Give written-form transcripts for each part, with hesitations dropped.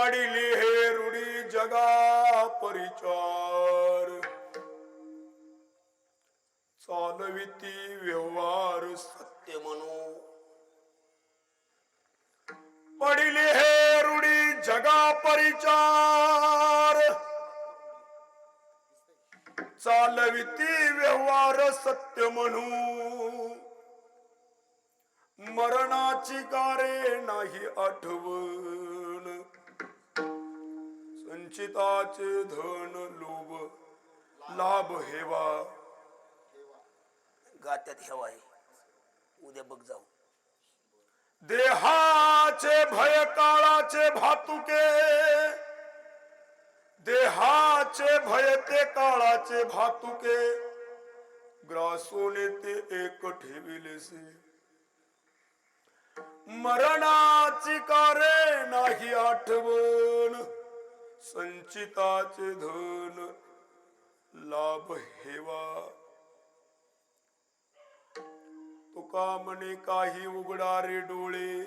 पडिली हे रूढी जगा परिचार चालविती व्यवहार सत्य म्हणू पडिली हे रूढी जगा परिचार चालविती व्यवहार सत्य म्हणू मरणाची कारे नाही आठवण संचिताचे धन लोभ लाभ हेवा गात्यात हेवा आहे उद्या बघ जाऊ देहाचे भय काळाचे भातुके देहाचे भय ते काळाचे भातुके ग्रासोने ते एक ठेविलेसे मरणाची कारे नाही आठवण संचिताचे धन लाभ हेवा तुका म्हणे काही उघडा रे डोळे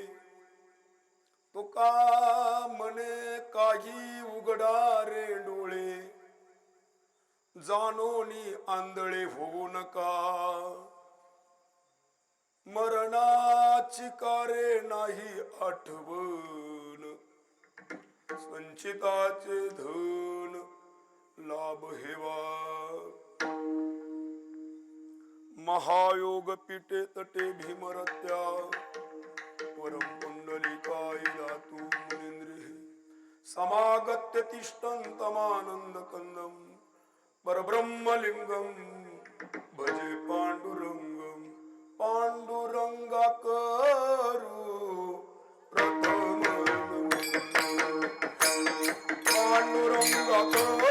तुका म्हणे काही उघडा रे डोळे जानोनी आंधळे होऊ नका मरणाची कारे नाही आठवण संचिताचे धन लाभ हेवा महायोग पीठे तटे भीमरत्या परम पुंडलिकाय धातु मुनींद्रे समागत्य तिष्ठन्तमानंद कंदम परब्रह्मलिंगम भजे पांडुरंगम पांडुरंगा करू प्रथम पांडुरंगा करू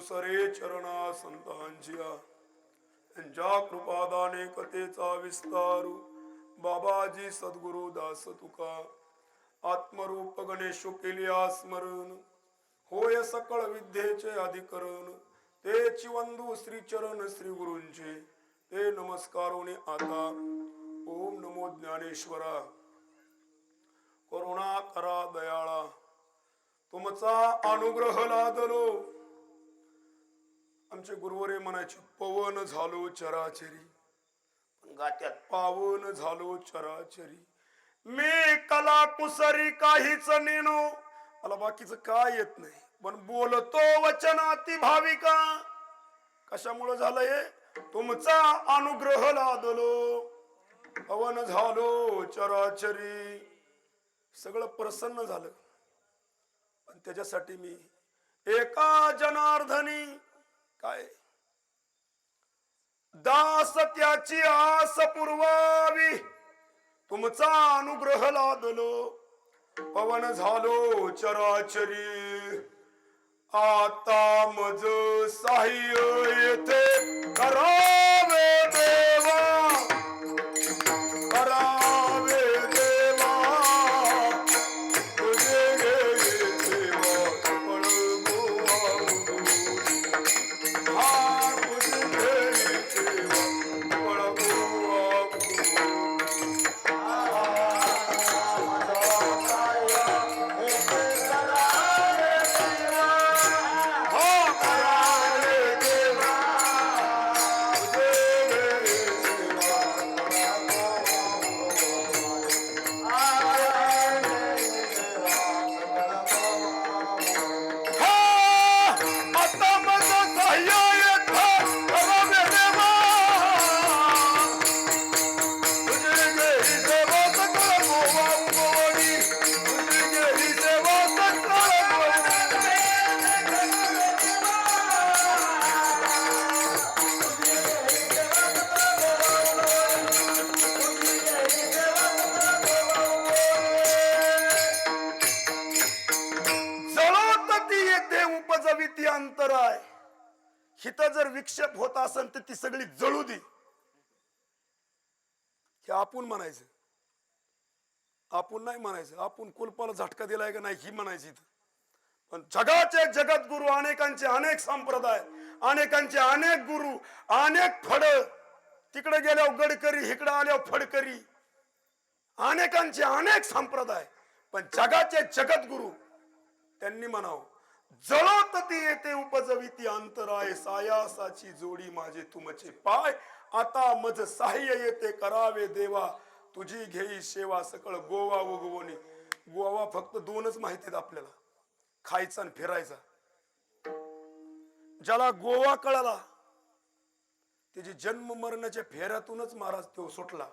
दुसरे चरणा संतांच्या ज्या कृपादाने कथेचा विस्तारू बाबाजी सद्गुरु दास तुका आत्मरूप गणेश केले स्मरण होय सकळ विद्येचे अधिकरण तेची वंदू श्री चरण श्री गुरूंचे ते नमस्कारोने आता ओम नमो ज्ञानेश्वरा करुणा करा दयाळा तुमचा अनुग्रह लादलो आमचे गुरुवरे म्हणायचे पवन झालो चराचरी गात्यात पावन झालो चराचरी मी कला कुसरी काहीच नेनो मला बाकीचं काय येत नाही पण बोलतो वचनाती भाविका कशामुळे झालंय तुमचा अनुग्रह लादलो पवन झालो चराचरी सगळं प्रसन्न झालं पण त्याच्यासाठी मी एका जनार्दनी काय दास त्याची आस पुरवावी, तुमचा अनुग्रह लादलो पवन झालो चराचरी, आता मज साह्य येथे करावे देवा, करावे देवा, तुझे येथे वाटपळ गोवा हा तुझे येथे वाटपळ गोवा अंतराय. हित जर विक्षेप होत असेल तर ती सगळी जळू दे, हे आपण म्हणायचं. आपण नाही म्हणायचं, आपण कुलपाला झटका दिलाय का नाही ही म्हणायची. पण जगाचे जगद्गुरु, अनेकांचे अनेक संप्रदाय, अनेकांचे अनेक गुरु, अनेक फड, तिकडे गेल्यावर गडकरी, इकडे आल्यावर फडकरी, अनेकांचे अनेक संप्रदाय, पण जगाचे जगद्गुरु त्यांनी म्हणावं जळत ती येते उपजवी ती अंतराय, सायासाची जोडी माझे तुमचे पाय, आता मज साह्य येते करावे देवा, तुझी घेई सेवा सकळ गोवा उगवणी. गोवा फक्त दोनच माहितीत आपल्याला, खायचा आणि फिरायचा. ज्याला गोवा कळला त्याची जन्म मरणाच्या फेऱ्यातूनच महाराज तो सुटला.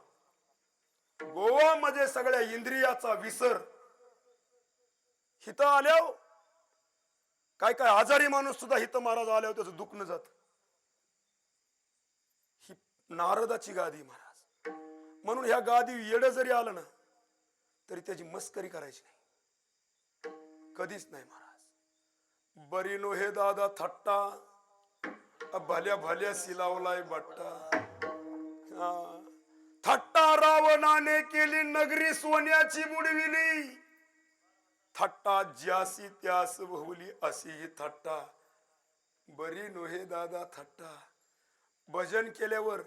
गोवा म्हणजे सगळ्या इंद्रियाचा विसर. हित आल्यावर काय काय आजारी माणूस सुद्धा हित महाराज आल्यावर त्याचं दुखणं जात. ही नारदाची गादी महाराज. म्हणून ह्या गादी येड जरी आलं ना तरी त्याची मस्करी करायची नाही, कधीच नाही महाराज. बरी नो हे दादा थट्टा, भल्या भल्या सिलावलाय बट्टा. थट्टा रावणाने केली नगरी सोन्याची बुडविली, थट्टा ज्यासी त्यास बहुली अशी ही थट्टा. बरी नोहे दादा थट्टा. भजन केल्यावर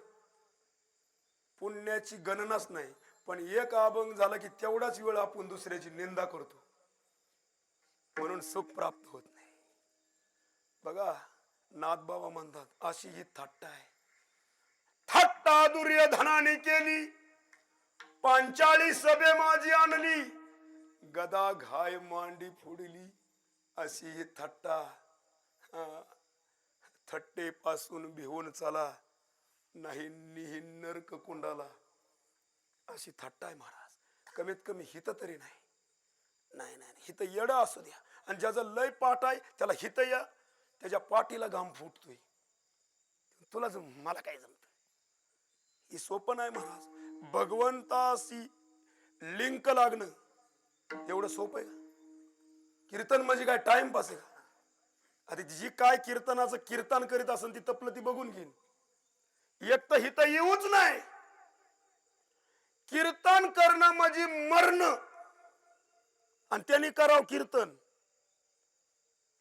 पुण्याची गणनाच नाही, पण एक अभंग झाला की तेवढाच वेळ आपण दुसऱ्याची निंदा करतो, म्हणून सुख प्राप्त होत नाही. बघा नाथबाबा म्हणतात अशी ही थट्टा आहे. थट्टा दुर्योधनाने केली, पांचाळी सभे माझी आणली, गदा घाय मांडी फुडली, अशी ही थट्टा. थट्टे पासून भिवून चला, नाही निही नरक कुंडाला, अशी थट्टा आहे महाराज. कमीत कमी हित तरी नाही. नाही नाही हित येड असू द्या, आणि ज्याचं लय पाठ आहे त्याला हित या, त्याच्या पाठीला घाम फुटतोय. तुला मला काय जमत, ही सोपं नाही महाराज. भगवंताशी लिंक लागणं एवढं सोपं आहे का? कीर्तन म्हणजे काय टाइमपास आहे का? आता जी काय कीर्तनाचं कीर्तन करीत असेल ती तपलं ती बघून घेईन. एक तर हित येऊच नाही. कीर्तन करणं म्हणजे मरण, आणि त्यांनी करावं कीर्तन,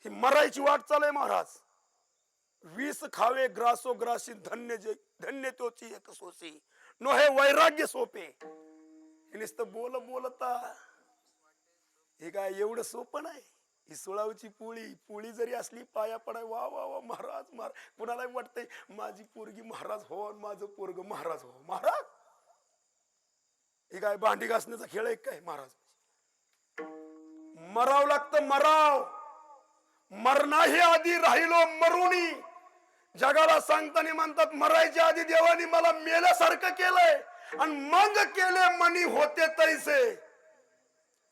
ही मरायची वाट चालय महाराज. विष खावे ग्रासो ग्रासी, धन्य जे धन्य तोची एक सोसी, नो हे वैराग्य सोपे. हे नुसतं बोलता हे काय एवढं सोपं नाही. ही सोळावची पोळी जरी असली पाया पडाय वा वा वा महाराज महाराज. कुणाला वाटतंय माझी पोरगी महाराज हो, माझं पोरग महाराज हो. महाराज हे काय भांडी घासण्याचा खेळ आहे काय महाराज? मराव लागतं मराव. मरणाही आधी राहिलो मरुणी. जगाला सांगताना म्हणतात मरायच्या आधी देवानी मला मेल्यासारखं केलंय, आणि मग केले मनी होते तैसे.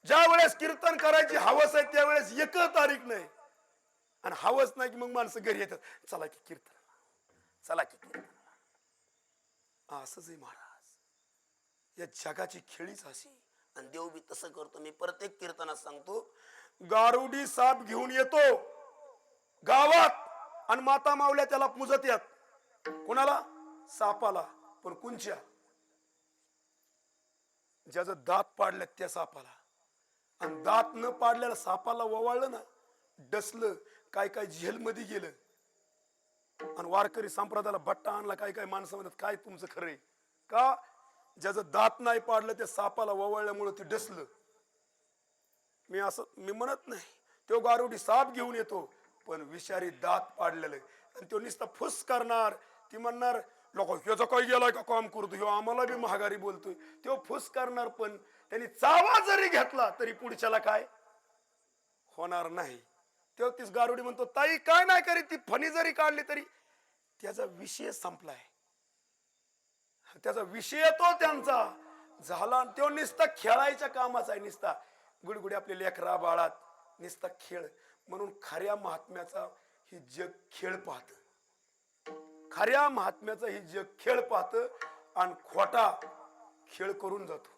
ज्या वेळेस कीर्तन करायची हवस आहे त्यावेळेस एक तारीख नाही, आणि हवंच नाही की मग माणसं घरी येतात, चला की कीर्तन, चला की कीर्तन. असंच आहे महाराज, या जगाची खेळीच अशी. आणि देव बी तसं करतो. मी प्रत्येक कीर्तनात सांगतो, गारुडी साप घेऊन येतो गावात आणि माता मावल्या त्याला पूजत यात. कोणाला? सापाला. पण कुंच्या? ज्याचं दात पाडलं त्या सापाला. आणि दात न पाडल्याला सापाला ववाळलं ना, डसलं, काय काय जेलमध्ये गेलं. आणि वारकरी संप्रदायाला बट्टा आणला. काय काय माणसं म्हणतात, काय तुमचं खरंय का? ज्याचं दात नाही पाडलं त्या सापाला ववाळल्यामुळे ते डसलं. मी म्हणत नाही तो गारुडी साप घेऊन येतो, पण विषारी दात पाडलेलं. आणि तो नुसता फुस करणार. ती म्हणणार, लोक ह्याचा काही गेलाय का काम करतो, ह्यो आम्हाला बी महागारी बोलतोय. तो फुस करणार, पण त्यांनी चावा जरी घेतला तरी पुढच्याला काय होणार नाही. तो तीच गारुडी म्हणतो, ताई काय नाही करीत, ती फणी जरी काढली तरी त्याचा विषय संपलाय. त्याचा विषय तो त्यांचा झाला. तो निस्ता खेळायच्या कामाचा आहे. निस्ता गुडगुडी आपले लेकरा बाळात निस्ता खेळ. म्हणून खऱ्या महात्म्याचा ही जग खेळ पाहत. खऱ्या महात्म्याचा ही जग खेळ पाहत आणि खोटा खेळ करून जातो.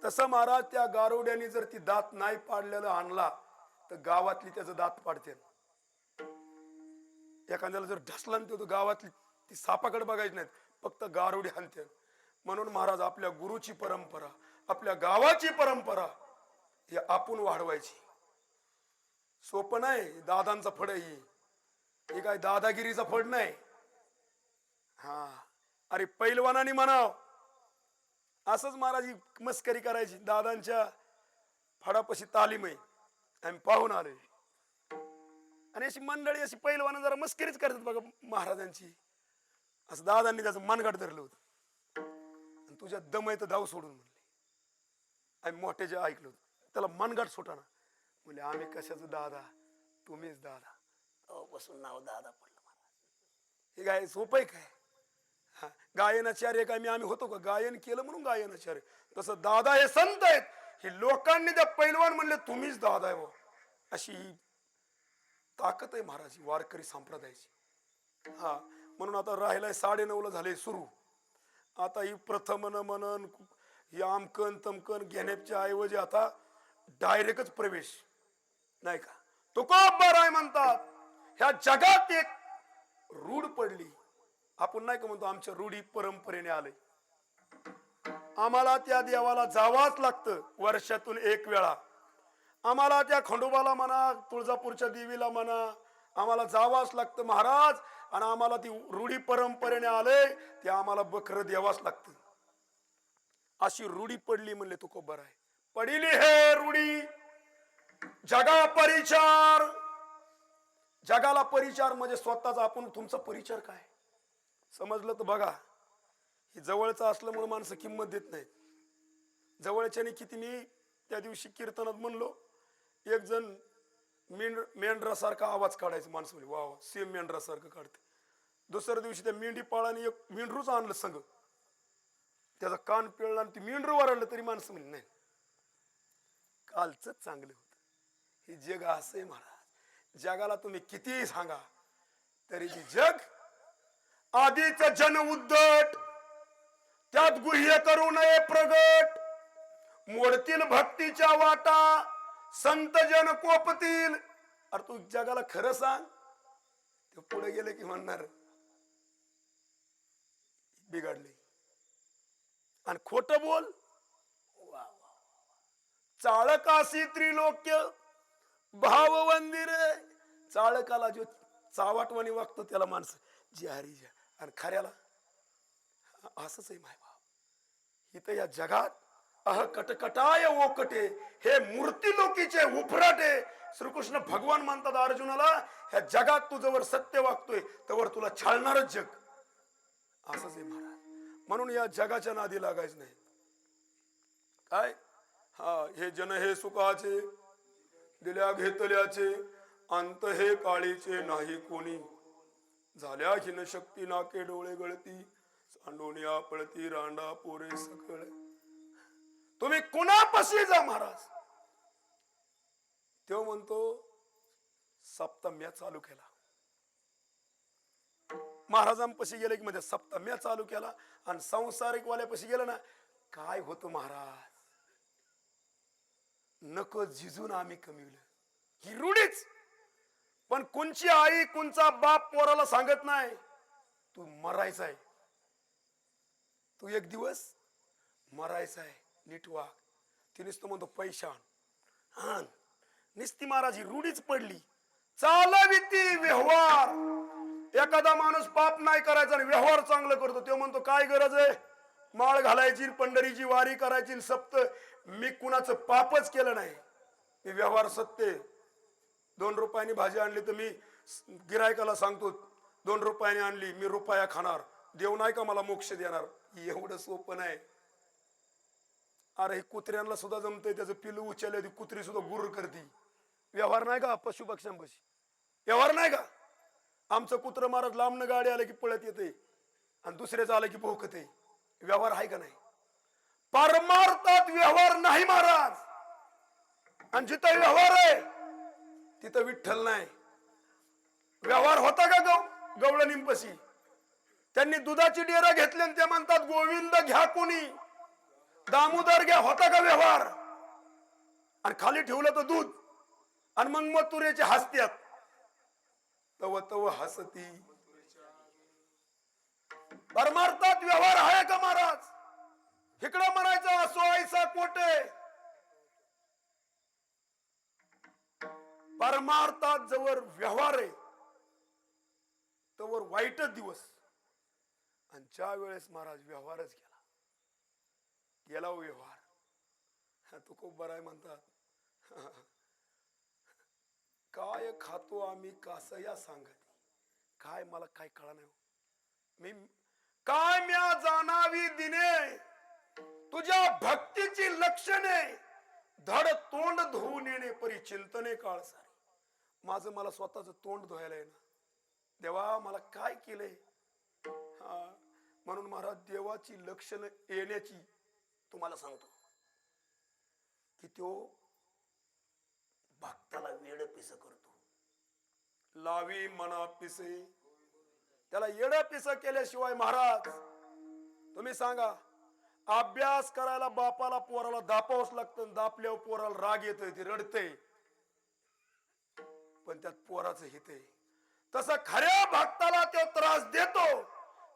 तसं महाराज त्या गारोड्याने जर ती दात नाही पाडलेला आणला तर गावातली त्याचं दात पाडते. एखाद्याला जर ढसला तो गावातली ती सापाकडे बघायची नाहीत, फक्त गारोडी हाणते. म्हणून महाराज आपल्या गुरुची परंपरा, आपल्या गावाची परंपरा हे आपण वाढवायची. सोपं नाही. दादांचा फड हे काय दादागिरीचा फड नाही. हा, अरे पैलवानाने म्हणाव असंच महाराज ही मस्करी करायची. दादांच्या फडापाशी तालीम आहे, आम्ही पाहून आलोय. आणि अशी मंडळी अशी पैलवान जरा मस्करीच करतात बघा महाराजांची. असं दादांनी त्याचं मनगट धरलं होतं. आणि तुझ्या दम आहे तर धाव सोडून म्हणले. आम्ही मोठे जे ऐकलो त्याला मनगट सुटाना म्हणले, आम्ही कशाचं दादा, तुम्हीच दादा. बसून नाव दादा पडलं महाराज. हे काय सोपं आहे काय? हा, गायनाचार्य काय आम्ही होतो का? गायन केलं म्हणून गायनाचार्य. तसं दादा हे संत आहेत. हे लोकांनी त्या पैलवान म्हणले तुम्हीच दादा आहे. अशी ताकद आहे महाराज वारकरी संप्रदायाची. हा, म्हणून आता राहिलाय 9:30 झाले सुरू. आता ही प्रथमन मनन ही आमकन तमकन घेण्याच्या ऐवजी आता डायरेक्टच प्रवेश नाही का. तुकोबराय म्हणतात, ह्या जगात एक रूढ पडली. आपण नाही का म्हणतो आमच्या रूढी परंपरेने आले. आम्हाला त्या देवाला जावाच लागतं वर्षातून एक वेळा. आम्हाला त्या खंडोबाला म्हणा, तुळजापूरच्या देवीला म्हणा, आम्हाला जावाच लागतं महाराज. आणि आम्हाला ती रूढी परंपरेने आले ते आम्हाला बकर द्यावाच लागतं. अशी रूढी पडली म्हणले तुकोबराय. पडिली हे रूढी जगा परिचार. जगाला परिचार म्हणजे स्वतःचा. आपण तुमचा परिचार काय समजलं तर बघा. ही जवळचं असल्यामुळे माणसं किंमत देत नाहीत. जवळच्याने किती. मी त्या दिवशी कीर्तनात म्हणलो, एक जण मेंढरासारखा आवाज काढायचा. माणसं म्हणजे वा वा सेम मेंढरासारखं काढते. दुसऱ्या दिवशी त्या मेंढी पाळाने एक मेंढरूच आणलं संग. त्याचा कान पिळला आणि ती मेंढरू वरडलं तरी माणसं म्हणजे नाही, कालच चांगलं होतं. हे जग असं आहे महाराज. जगाला तुम्ही कितीही सांगा तरी ती जग आधीच जन उद्धट, त्यात गुह्य करू नये प्रगट. मोडतील भक्तीच्या वाटा, संत जन कोपतील. अरे तू जगाला खरं सांग, ते पुढे गेले की म्हणणार बिघडले. आणि खोट बोल, चाळकाशी त्रिलोक्य भाववंदिर. चाळकाला जो चावाटवाणी वागतो त्याला माणसं जी हरी जा. आणि खऱ्याला असंच आहे माय बाप. इथं या जगात अह कटकटाय ओकटे, हे मूर्ती लोकीचे उफराटे. श्रीकृष्ण भगवान म्हणतात अर्जुनाला, ह्या जगात तू जवळ सत्य वागतोय तवर तुला छळणारच जग. असंच आहे महाराज. म्हणून या जगाच्या नादी लागायचं नाही. काय हा, हे जन हे सुखाचे दिल्या घेतल्याचे, अंत हे काळीचे नाही कोणी. झाल्या हिन शक्ती नाके डोळे गळती, सांडोनिया पळती रांडा पोरे सकळ. तुम्ही कुणापाशी जा महाराज. तो म्हणतो सप्तम्या चालू केला. महाराजांपाशी गेले की मध्ये सप्तम्या चालू केला. आणि संसारिक वाल्यापाशी गेलं ना, काय होतं महाराज, नको झिजून आम्ही कमिवलं, ही रूढीच. पण कोणची आई कोणचा बाप पोराला सांगत नाही तू मरायचा आहे, तू एक दिवस मरायचा आहे, नीट वाग. ती नुसतं म्हणतो पैशान हा निस्ती महाराज, ही रूढीच पडली. चालवी ती व्यवहार. एखादा माणूस पाप नाही करायचा आणि व्यवहार चांगलं करतो, तो म्हणतो काय गरज आहे माळ घालायची, पंढरीची वारी करायची, सप्त. मी कुणाचं पापच केलं नाही, मी व्यवहार सत्य. 2 रुपयानी भाजी आणली तर मी गिरायकाला सांगतो 2 रुपयाने आणली, मी रुपया खाणार, देव नाही का मला मोक्ष देणार. एवढं सोपं नाही. अरे हे कुत्र्यांना सुद्धा जमतंय, त्याचं पिलू उचलले ती कुत्री सुद्धा गुर करती. व्यवहार नाही का पशु पक्ष्यांपाशी, व्यवहार नाही का. आमचं कुत्र महाराज लांबनं गाडी आलं की पळत येते आणि दुसऱ्याचं आलं की भोकते. व्यवहार आहे का नाही. परमार्थात व्यवहार नाही महाराज. आणि जिथं व्यवहार आहे तिथं विठ्ठल नाही. व्यवहार होता का गवळणींपाशी. त्यांनी दुधाची डेरा घेतली आणि ते म्हणतात गोविंद घ्या कोणी, दामोदर घ्या. होता का व्यवहार. आणि खाली ठेवलं तर दूध आणि मग मथुरेचे हसत्यात, तव तव हसती. परमार्थात व्यवहार आहे का महाराज. इकडं म्हणायचं असो ऐसा कोटे. परमार्थात जवळ व्यवहार आहे तवर वाईटच दिवस. आणि ज्या वेळेस महाराज व्यवहारच गेला, गेला व्यवहार, तो खूप बरा आहे म्हणतात. काय खातो आम्ही कसं या सांगत, काय मला काय कळा नाही. मी काय म्या जाणावी दिने तुझ्या भक्तीची लक्षणे, धड तोंड धुवून येणे परी चिंतने काळ सारी. माझं मला स्वतःच तोंड धुवायला आहे ना, देवा मला काय केलंय. म्हणून महाराज देवाची लक्षणं येण्याची तुम्हाला सांगतो की तो भक्ताला वेड पिस करतो. लावी मना पिसे, त्याला येड पिस केल्याशिवाय महाराज तुम्ही सांगा. अभ्यास करायला बापाला पोराला दापावंच लागतं, दापल्यावर पोराला राग येतोय, ती रडते, पण त्यात पोराचं हित आहे. तसं खऱ्या भक्ताला तो त्रास देतो.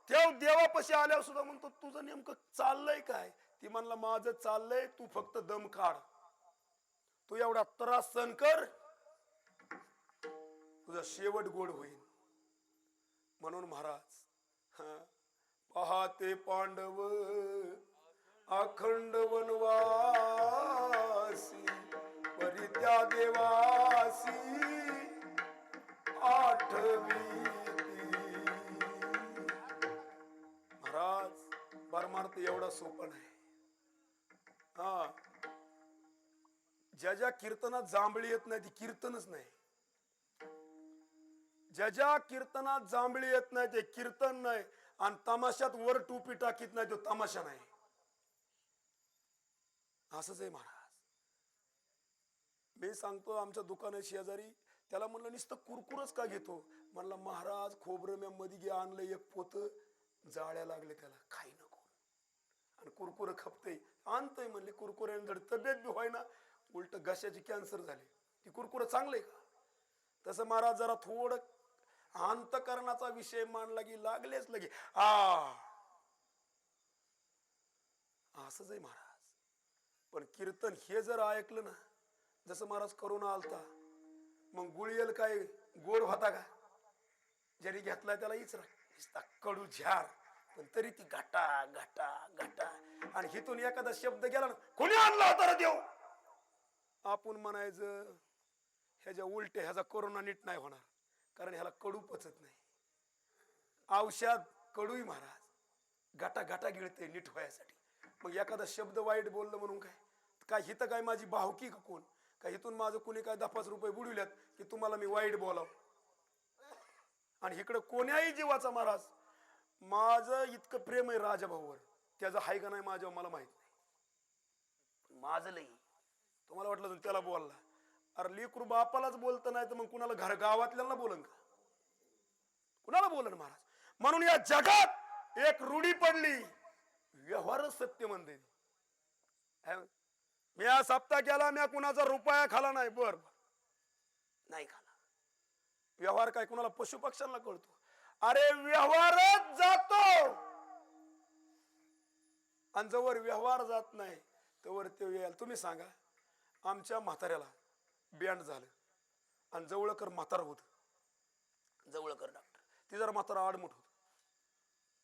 तेव्हा देवापाशी आल्यावर सुद्धा म्हणतो तुझं नेमकं चाललंय काय. ती म्हणला माझं चाललंय, तू फक्त दम काढ, तू एवढा त्रास सहन कर, तुझा शेवट गोड होईल. म्हणून महाराज पहाते पांडव अखंड वनवासी, परी त्या देवासी आठवी. महाराज परमार्थ एवढा सोपा नाही. ज्या ज्या कीर्तनात जांभळी येत नाही ती कीर्तनच नाही. ज्या ज्या कीर्तनात जांभळी येत नाही ते कीर्तन नाही. आणि तमाशात वर टोपी टाकीत नाही तो तमाशा नाही. असंच आहे महाराज. मी सांगतो आमच्या दुकाना शेजारी, त्याला म्हणलं नुसतं कुरकुरच का घेतो. म्हणलं महाराज खोबरं मी मध्ये आणलं एक पोत, जाळ्या लागले त्याला, खाई नको. आणि कुरकुर खपते आणतोय म्हणले. कुरकुऱ्याने जर तब्येत बी व्हाय ना, उलट घशाची कॅन्सर झाली. ती कुरकुर चांगले का. तसं महाराज जरा थोडं अंतकरणाचा विषय मांडला की लागलेच लगे असंच आहे महाराज. पण कीर्तन हे जर ऐकलं ना, जसं महाराज करोना आलता, मग गुळीयल काय गोड होता का. ज्याने घेतलाय त्याला इचरा कडू झार, पण तरी ती घाटा घाटा घाटा. आणि हिथून एखादा शब्द गेला ना, कोणी आणला होता रे देव, आपण म्हणायचं ह्याच्या उलटे, ह्याचा कोरोना नीट नाही होणार, कारण ह्याला कडू पचत नाही. औषध कडूही महाराज घाटा घाटा गिळते नीट व्हायसाठी. मग एखादा शब्द वाईट बोललं म्हणून काय हिथं काय माझी भावकी का कोण काय, हिथून माझं कुणी काय 10-5 रुपये बुडविल्यात की तुम्हाला मी वाईट बोलाव. आणि इकडं कोण्याही जीवाचा महाराज माझं इतकं प्रेम आहे राजाभाऊवर, त्याचं हाय का नाही माझ्यावर मला माहित नाही. माझं लई तुम्हाला वाटलं त्याला बोलला, अरे लेकरू बापालाच बोलत नाही तर मग कुणाला घर गावातल्याला बोलन का? कुणाला बोलन महाराज? म्हणून या जगात एक रूढी पडली, व्यवहारच सत्य म्हणते. मी हा सप्ताह केला, मी कुणाचा रुपया खाला नाही, बर नाही खाला. व्यवहार काय कुणाला पशु पक्ष्यांना कळतो? अरे व्यवहारच जातो, आणि जवळ व्यवहार जात नाही तवर ते यायला. तुम्ही सांगा, आमच्या म्हाताऱ्याला बँड झालं आणि जवळकर म्हातारा होत, जवळकर डॉक्टर, ती जर म्हातारा आडमुठ होत,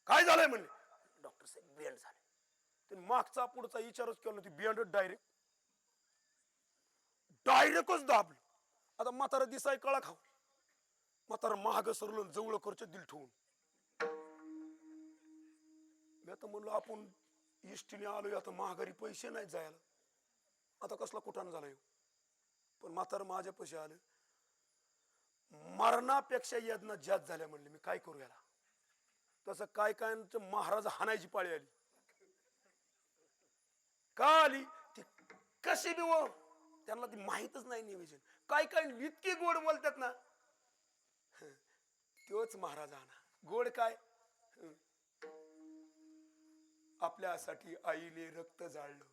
काय झालंय म्हणले, डॉक्टर साहेब बँड झाले. ते मागचा पुढचा विचारच केला, ती बँड डायरेक्टच दाबलं. आता म्हातारा दिसाय कळा खाऊ, म्हातारा महाग सरलं, जवळकरच्या दिल ठेवून. मी आता म्हणलो आपण इष्टीने आलोय, आता महागारी पैसे नाही जायला, आता कसला कुठान झाला. पण म्हातारा माझ्या पैसे आले, मरणापेक्षा यज्ञ जास्त झाल्या म्हणले. मी काय करू याला? तसं काय काय महाराज हाणायची पाळी आली. का आली ती? कशी बी हो, त्यांना ती माहितच नाही नियोजन. काय काय इतकी गोड बोलतात ना, तोच महाराज आणा. गोड काय? आपल्यासाठी आईने रक्त जाळलं,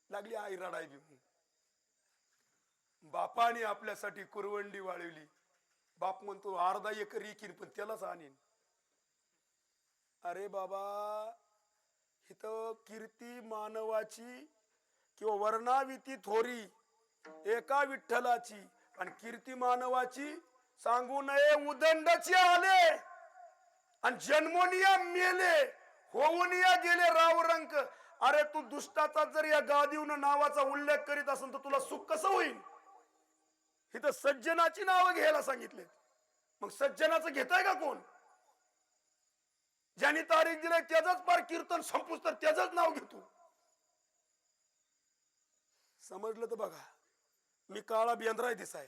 लागली आई रडाय बी. बापाने आपल्यासाठी कुरवंडी वाळवली, बाप म्हणतो अर्धा एकर इकीन पण त्यालाच आणीन. अरे बाबा, इथं कीर्ती मानवाची किंवा वर्णाविती थोरी एका विठ्ठलाची, आणि कीर्ती मानवाची सांगू नये उदंडची आले, आणि जन्मोनिया मेले, होऊनिया गेले रावरंक. अरे तू दुष्टाचा जर या गादीवून नावाचा उल्लेख करीत असेल तर तुला सुख कसं होईल? इथं सज्जनाची नावं घ्यायला सांगितले, मग सज्जनाचं घेताय का कोण? ज्यांनी तारीख दिलाय त्याच पार कीर्तन संपूस तर त्याच नाव घेतो. समजलं तर बघा, मी काळा बेंद्राय दिसाय,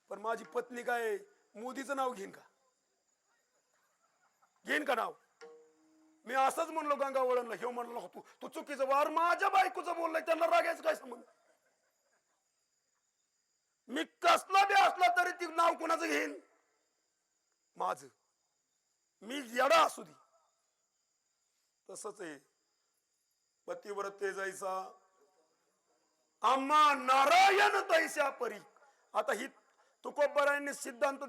पण माझी पत्नी काय मोदीचं नाव घेईन का? घेईन का नाव? मी असंच म्हणलो गंगा वळणला, हे म्हणलो तू तू चुकीचं वार माझ्या बायकोचं बोललाय, त्यांना रागायचं काय संबंध? मी कसला बी असला तरी ती नाव कोणाचं घेईन? माझ. मी येडा असू दे. तसंच आहे, पतिव्रते जैसा आम्हा नारायण तैसा परी. आता ही तुकोबरायांनी सिद्धांत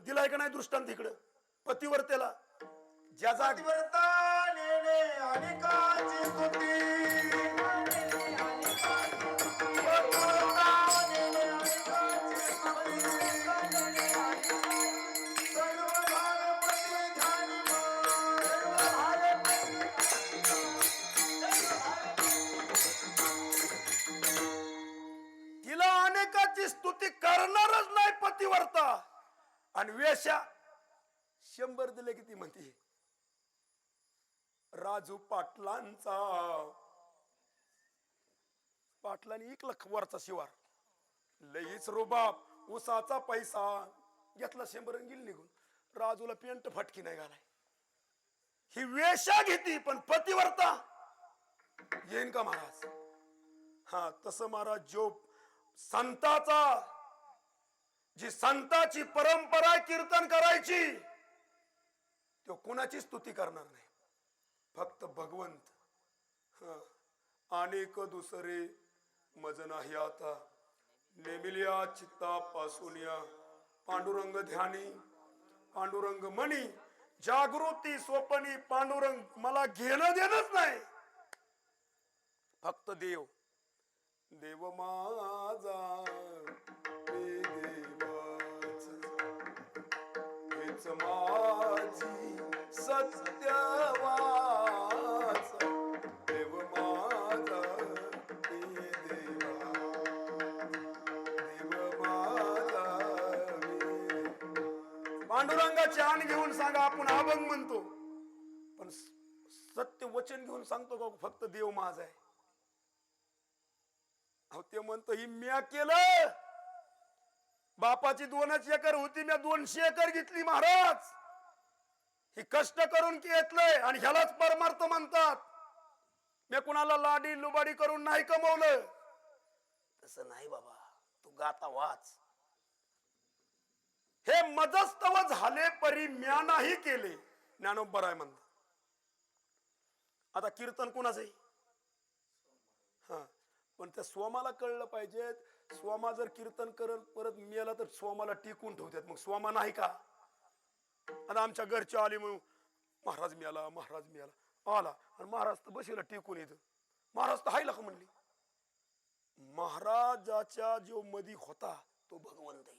दिलाय का नाही दृष्टांत इकडं पतिव्रतेला? ज्याचा तिला अनेकाची स्तुती करणारच नाही पतिव्रता, आणि वेश्या 100 दिले किती म्हणते. राजू पाटलांचा, पाटलांनी 1 लाख वरचा शिवार, लईच रुबाब, उसाचा पैसा घेतला 100 गेली निघून. राजूला पेंट फटकी नाही घालाय. ही वेश्या घेती, पण पतिव्रता येईन का महाराज? हा, तसं महाराज जो संताचा, जी संताची परंपरा कीर्तन करायची, तो कुणाची स्तुती करणार नाही, फक्त भगवंत. अनेक दुसरे मज नाही आता, नेमिलिया चित्ता पासून या पांडुरंग ध्यानी, पांडुरंग मनी, जागृती स्वपनी पांडुरंग. मला घेणं देणंच नाही, फक्त देव. देव माझा देवाच, हेच माझी सत्यवाच. देव माझा देवा, देव माझा. पांडुरंगाची आण घेऊन सांगा, आपण अभंग म्हणतो, पण सत्य वचन घेऊन सांगतो का फक्त देव माझा आहे? अहो ते म्हणतो ही म्या केलं, बापाची 2 एकर होती, मी 200 एकर घेतली महाराज. ही कष्ट करून घेतलंय, आणि ह्यालाच परमार्थ म्हणतात. मी कुणाला लाडी लुबाडी करून नाही कमवलं. तसं नाही बाबा, तू गाता वाच. हे मजस्तव झाले परी म्या नाही केले, ज्ञानोबा राय म्हणतात. आता कीर्तन कुणाचं आहे? हा, पण त्या स्वामाला कळलं पाहिजे. स्वामा जर कीर्तन करत परत मेला तर स्वामाला टिकून ठेवतात, मग स्वामा नाही का? आणि आमच्या घरचे आले म्हणून महाराज मिळाला, महाराज मिळाला, आला आणि महाराज तर बसेला टिकून येत. महाराज तर हायला का म्हणले? महाराजाच्या जो मधी होता तो भगवंत आहे.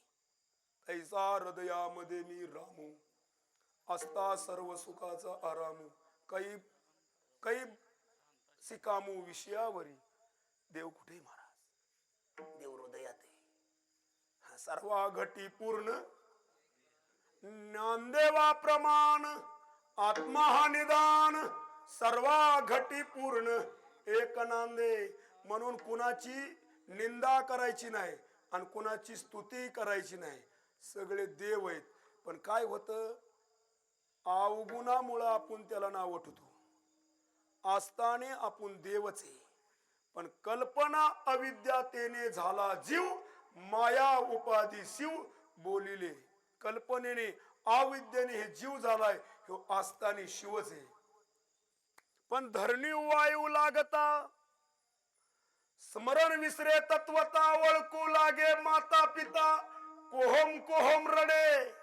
ऐसा हृदयामध्ये मी रामू, असता सर्व सुखाचा आरामू, काही काही सिकामू विषयावरी, देव कुठे महाराज? देव हृदयात आहे. सर्व घटी पूर्ण ज्ञानदेवा प्रमाण, आत्मा हा निदान, सर्व घटी पूर्ण एक नांदे. म्हणून कुणाची निंदा करायची नाही आणि कुणाची स्तुती करायची नाही. सगळे देव आहेत. पण काय होतं, अवगुणामुळं आपण त्याला नाव उठवतो. असताने आपण देवच आहे. पण कल्पना अविद्यातेने झाला जीव, माया उपाधी शिव बोलिले. कल्पनेने अविद्येने हे जीव झालाय, हे असताने शिवच आहे. पण धरणी वायू लागता, स्मरण विसरे तत्वता, ओळखू लागे माता पिता, कोहम कोहम रडे.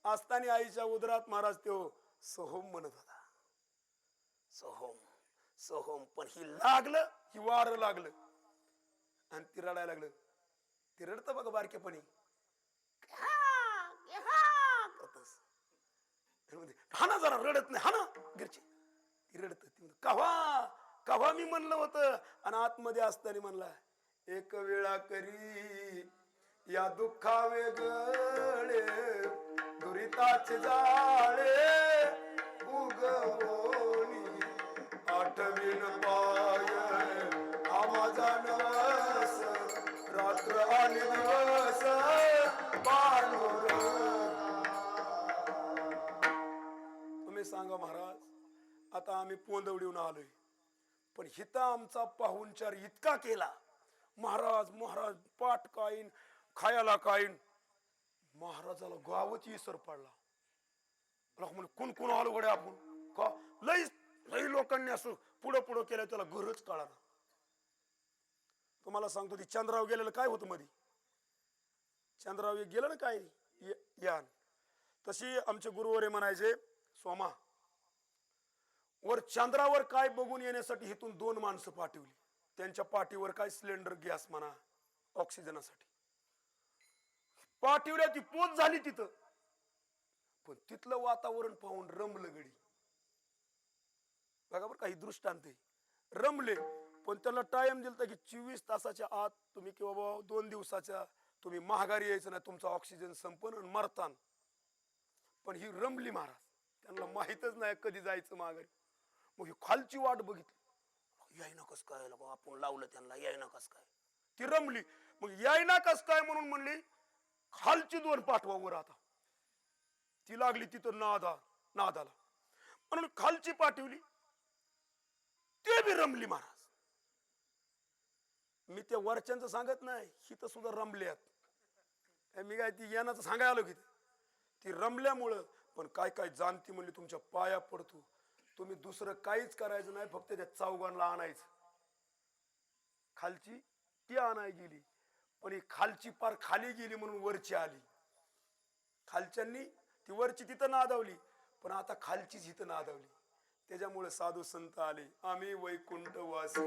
असताना आईच्या उदरात महाराज तो सोहम म्हणत होता. सोहम सोहम. पण ही लागलं, ही वार लागलं आणि ती रडायला लागलं. ती रडतं बघा बारकेपणी, हा ना, जरा रडत नाही, हा ना घरची. ती रडत, ती कव्हा कव्हा मी म्हणलं होतं. आणि आतमध्ये असताना म्हणला, एक वेळा करी या दुःखा वेगळे, दुरिताचे जाळे उगवोनी, आठवीन पाय हा माझा नवस, रात्र आणि दिवस पांडुरंग. तुम्ही सांगा महाराज, आता आम्ही पोंदवडीहून आलोय, पण हिता आमचा पाहुणचार इतका केला. महाराज महाराज पाठ काईन, खायला काईन. महाराजाला गावच इसर पडला. म्हणजे कोण कोण आलो गड्या आपण का? लई लई लोकांनी असं पुढं पुढं केलं, त्याला घरच कळाला. तुम्हाला सांगतो, ती चंद्राव गेलेलं काय होतं मध्ये, चंद्राव गेलं ना काय यान. तशी आमचे गुरुवरे म्हणायचे, सोमा वर चंद्रावर काय बघून येण्यासाठी इथून 2 माणसं पाठवली. त्यांच्या पाठीवर काय सिलेंडर गॅस म्हणा, ऑक्सिजनासाठी पाठवल्या. ती पोच झाली तिथं, पण तिथलं वातावरण पाहून रमलं गडी. बघा बरं, काही दृष्टांत रमले. पण त्याला टाइम दिलता की 24 तासाच्या आत तुम्ही किंवा 2 दिवसाच्या तुम्ही महागारी यायचं नाही, तुमचा ऑक्सिजन संपन आणि मरतान. पण ही रमली महाराज, त्यांना माहितच नाही कधी जायचं महागारी. मग ही खालची वाट बघितली, याय ना कस काय, आपण लावलं त्यांना, याय ना कस काय. ती रमली. मग याय ना कस काय म्हणून म्हणली, खालची 2 पाठवा वर. आता ती लागली तिथं नादाला म्हणून खालची पाठवली, ते बी रमली महाराज. मी त्या वरच्यांचं सांगत नाही, ही तर सुद्धा रमल्यात. मी काय ती यानाचं सांगायला आलो की ती रमल्यामुळं. पण काय काय जाणती म्हणली, तुमच्या पाया पडतो, तुम्ही दुसरं काहीच करायचं नाही, फक्त त्या चौघांना आणायचं. खालची ती आणाय गेली, पण ही खालची पार खाली गेली म्हणून वरची आली. खालच्यांनी ती वरची तिथं नादावली, पण आता खालचीच इथं नादावली. त्याच्यामुळे साधू संत आले, आम्ही वैकुंठवासी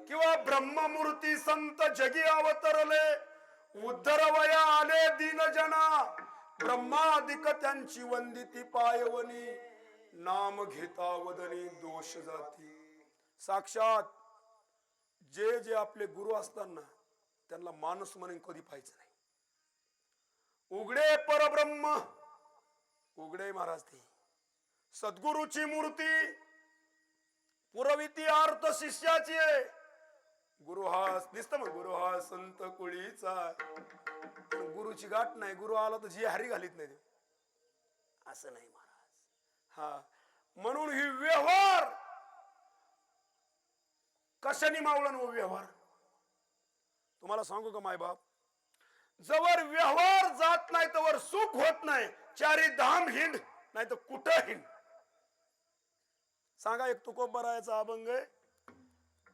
किंवा ब्रह्ममूर्ती संत जगी अवतरले, उद्धरवया आले दीन जना, ब्रह्मादिक त्यांची वंदिती पायवनी, नाम घेता वदनी दोष जाती. साक्षात जे जे आपले गुरु असताना त्यांना माणूस म्हणून कधी पाहायचं नाही. उघडे परब्रह्म, उघडे महाराज ते सद्गुरूची मूर्ती, पुरविती अर्थ शिष्याची. गुरु हा दिसतं मग, गुरु हा संत कुळीचा. गुरुची गाठ नाही, गुरु आला तर जी हारी घालीत नाही, असं नाही महाराज. हा, म्हणून ही व्यवहार कशाने मावळा नो व्यवहार. तुम्हाला सांगू का मायबाप, जवळ व्यवहार जात नाही तवर सुख होत नाही. चारी धाम हिंड नाही तर कुठं हिंड. सांगा, एक तुकोबरायाचा अभंग आहे,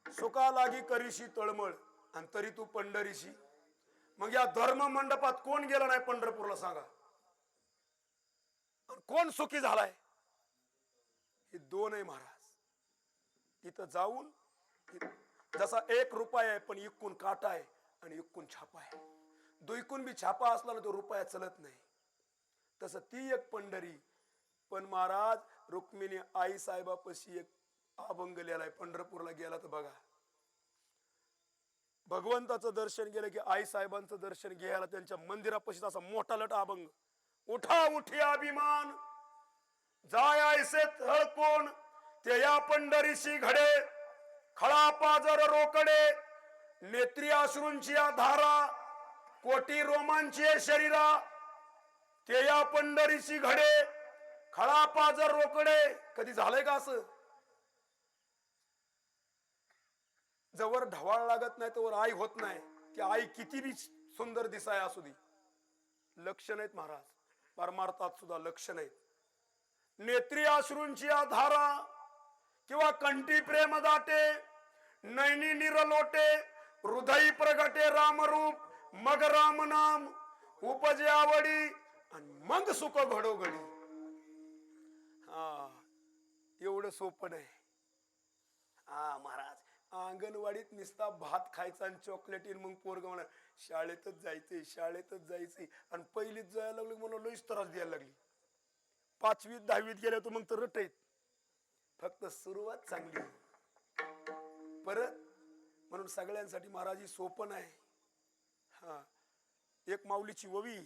सुका लागी करीशी तळमळ आणि तरी तू पंढरीशी. मग या धर्म मंडपात कोण गेला नाही पंढरपूरला सांगा, कोण सुखी झालाय? हे दोन आहे महाराज. तिथं जाऊन जसा 1 रुपया आहे पण इकून काटा आहे आणि इकून छापा आहे. दुईकून बी छापा असला ना तो रुपया चलत नाही. तसं ती एक पंढरी. पण महाराज रुक्मिणी आई साहेबापाशी एक अभंग लिहिलाय. पंढरपूरला गेला तर बघा, भगवंताचं दर्शन गेलं की आई साहेबांचं दर्शन घ्यायला त्यांच्या मंदिरापाशी असा मोठा लट अभंग. उठा उठी अभिमान जाय ऐसे थळ कोण, ते या पंढरीशी घडे खळा पाजर रोकडे, नेत्री अश्रूंची धारा कोटी रोमांची शरीरा, ते या पंढरीशी घडे खळा पाजर रोकडे. कधी झालंय का असं? जवळ ढवाळ लागत नाही तोवर आई होत नाही. ती आई किती बी सुंदर दिसाय असू दे, लक्ष नाहीत महाराज. परमार्थात सुद्धा लक्ष नाहीत. नेत्री अश्रूंची धारा किंवा कंठी प्रेम दाटे, नैनी निरलोटे, हृदयी प्रगटे रामरूप, मग राम नाम उपजे आवडी आणि मग सुख घडोघडी. हा, एवढं सोपं नाही. हा महाराज, अंगणवाडीत निस्ता भात खायचा आणि चॉकलेट मग पोरग म्हणा शाळेतच जायचंय शाळेतच जायचंय. आणि पहिलीत जायला लागली म्हणून लईच त्रास द्यायला लागली. 5वीत 10वीत गेल्या तर मग तर रटायत. फक्त सुरुवात चांगली परत. म्हणून सगळ्यांसाठी महाराज ही सोपं नाही. हा, एक माऊलीची ववी,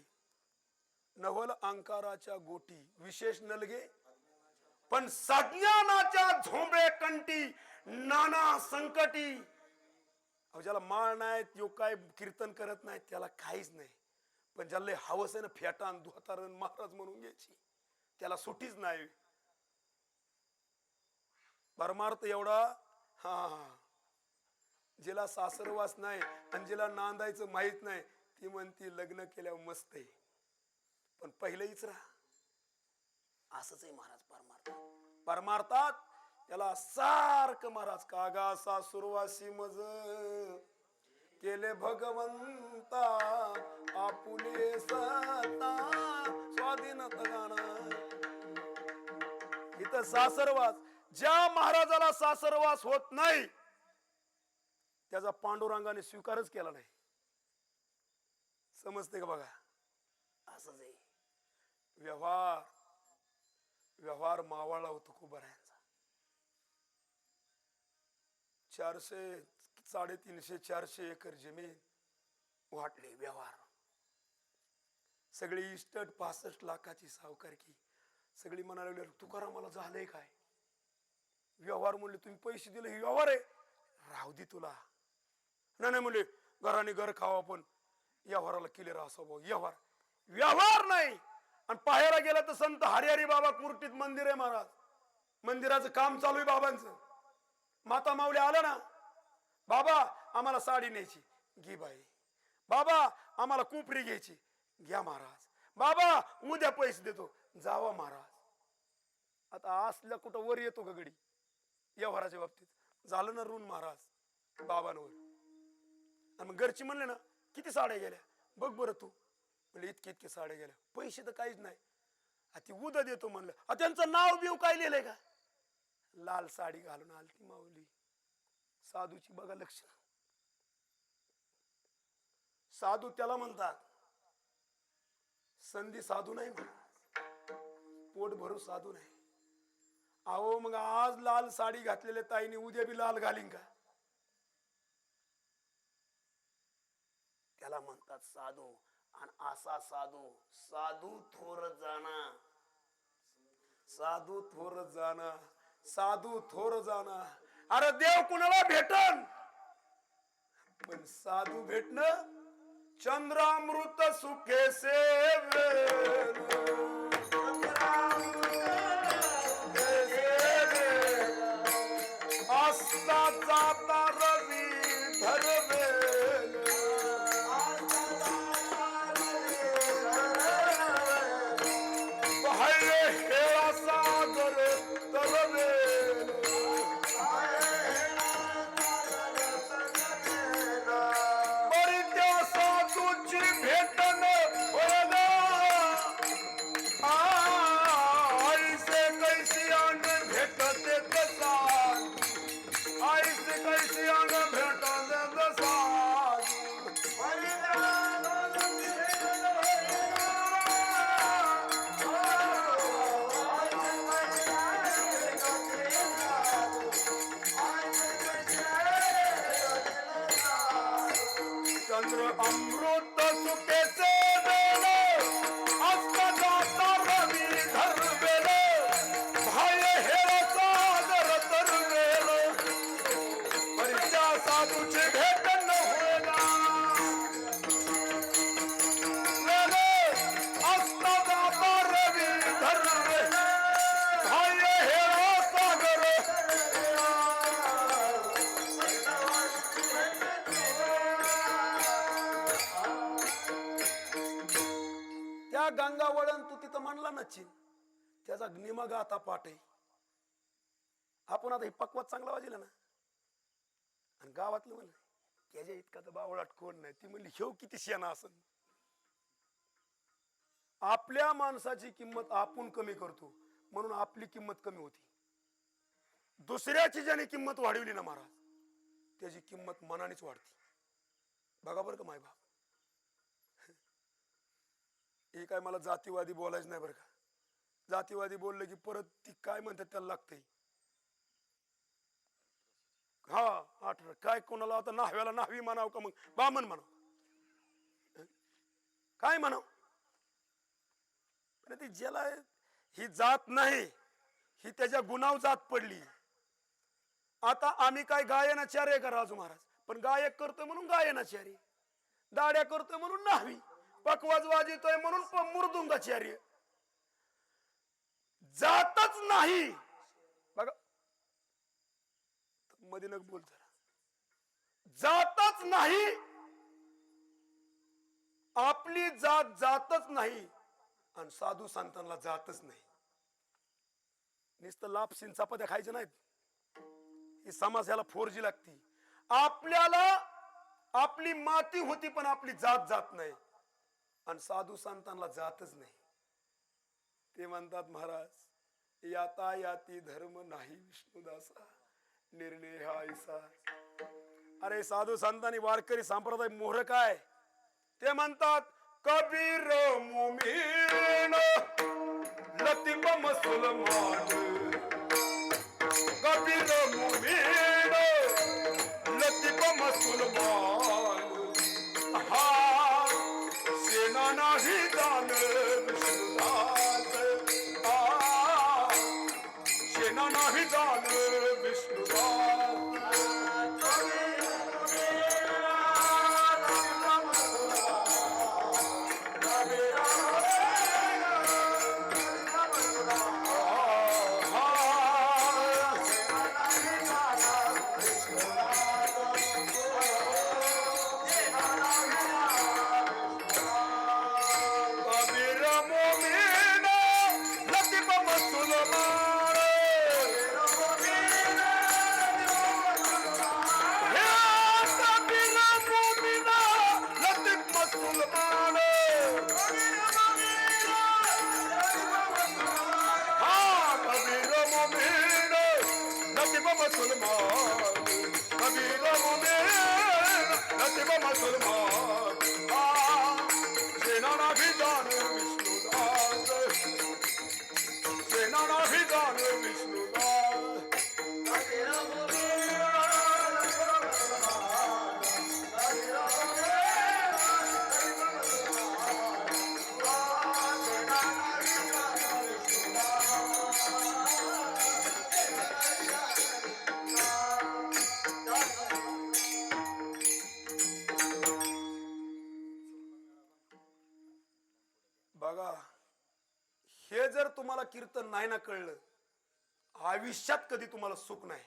नवल अंकाराच्या गोटी विशेष नलगे पण सज्ञानाच्या झोंबे कंटी नाना संकटी. ज्याला माळ नाही, तो काय कीर्तन करत नाही, त्याला काहीच नाही. पण ज्याला हवस आहे ना फेटान धोतारण महाराज म्हणून घ्यायची, त्याला सुटीच नाही. परमार्थ एवढा. हा, जिला सासरवास नाही आणि जिला नांदायचं माहित नाही ती म्हणती लग्न केल्यावर मस्त आहे, पण पहिले इचरा. असंच आहे महाराज परमार्थ. परमार्थात त्याला सारखं महाराज कागा सासुरवासी मज केले भगवंता आपुले सता स्वाधीनता गाणं. इथं सासरवास, ज्या महाराजाला सासरवास होत नाही त्याचा पांडुरंगाने स्वीकारच केला नाही. समजते का बघा? असंच आहे. व्यवहार मावाळा होतो खूप बऱ्यांचा. 400 350 400 एकर जमीन वाटले व्यवहार. सगळी इस्टेट 65 लाखाची सावकारकी. सगळी म्हणायला लागली तुकाराम मला झालंय काय? व्यवहार म्हणले तुम्ही पैसे दिले हे व्यवहार आहे, राहू दे तुला. नाही म्हणले घराने घर खावा पण व्यवहाराला क्लिअर असावं. व्यवहार नाही. आणि पाहायला गेला तर संत हरिहरी बाबा कुर्टीत मंदिर आहे महाराज. मंदिराचं काम चालू आहे बाबांचं. माता माऊली आलं ना, बाबा आम्हाला साडी न्यायची, घे बाई. बाबा आम्हाला कुपरी घ्यायची, घ्या महाराज. बाबा उद्या पैसे देतो, जावा महाराज. आता असल्या कुठं वर येतो का गडी व्यवहाराच्या बाबतीत? झालं ना ऋण महाराज बाबांवर. आणि मग घरची म्हणले ना किती साड्या गेल्या बघ बरं तू. म्हणजे इतके साड्या गेल्या, पैसे तर काहीच नाही. ती उद्या देतो म्हणलं. त्यांचं नाव बिव काय लिहिलंय का? लाल साडी घालून आलती माऊली. साधूची बघा लक्ष. साधू त्याला म्हणतात, संधी साधू नाही महाराज, पोट भरू साधू नाही. अहो मग आज लाल साडी घातलेल्या ताईने उद्या बी लाल घालीन का? त्याला म्हणतात साधू. आणि असा साधू थोर जाना, साधू थोर जाना. अरे देव कुणाला भेटन, पण साधू भेटणं चंद्रामृत सुखे सेवेल. असता जाता रवी धरवेल. भेटन होयला आईसे कैसी अंग भेटते तसा आईसे कैसी अंग भेटते तसा चंद्र अमृत सुखे से बेलो अस्त जाता रवि धर बेलो भाई हेरा सागर तर बेलो परित्या साधूचे भेट न होएगा बेलो अस्त जाता रवि धर बेलो भाई हेरा सागर त्या गंगा वळण तू तिथं म्हणला नचिन त्याचा निमा गाता पाठ आहे. आपण आता हे पक्वात चांगला वाजला ना आणि गावातलं म्हणलं त्याच्या इतका तर बावळाट कोण नाही. ती म्हणली हेव किती शेणा असन. आपल्या माणसाची किंमत आपण कमी करतो म्हणून आपली किंमत कमी होती. दुसऱ्याची ज्याने किंमत वाढवली ना महाराज त्याची किंमत मनानेच वाढते. बघा बरं का माय बाप हे काय मला जातीवादी बोलायचं नाही बरं का. जातीवादी बोललं की परत ती काय म्हणतात त्याला लागतंय. हा 18 काय कोणाला आता नाहव्याला नाहवी म्हणाव का मग बामण म्हणाव काय म्हणाव. ती ज्याला ही जात नाही ही त्याच्या गुणाव जात पडली. आता आम्ही काय गायनाचार्य का राजू महाराज पण गायक करतोय म्हणून गायनाचार्य दाड्या करतोय म्हणून नाहवी पकवाज वाजतोय म्हणून मृदुंगाचार्य जातच नाही. बघा मध्ये नक बोल जातच नाही. आपली जात जातच नाही आणि साधू संतांना जातच नाही. नुसतं लाभ चपात्या खायच्या नाहीत. ही समाज याला 4G लागती. आपल्याला आपली माती होती पण आपली जात जात नाही आणि साधू संतांना जातच नाही. ते म्हणतात महाराज याता याती धर्म नाही विष्णुदासा निर्णय हा ऐसा. अरे साधू संतांनी वारकरी संप्रदाय मोहर काय ते म्हणतात कबीर मुमीन लतीफ मुसलमान कबीर मुमीन लतीफ मुसलमान हा सेना नाही दान विष्णुदास सेना नाही दान विष्णुदास. बघा हे जर तुम्हाला कीर्तन नाही ना कळलं आयुष्यात कधी तुम्हाला सुख नाही.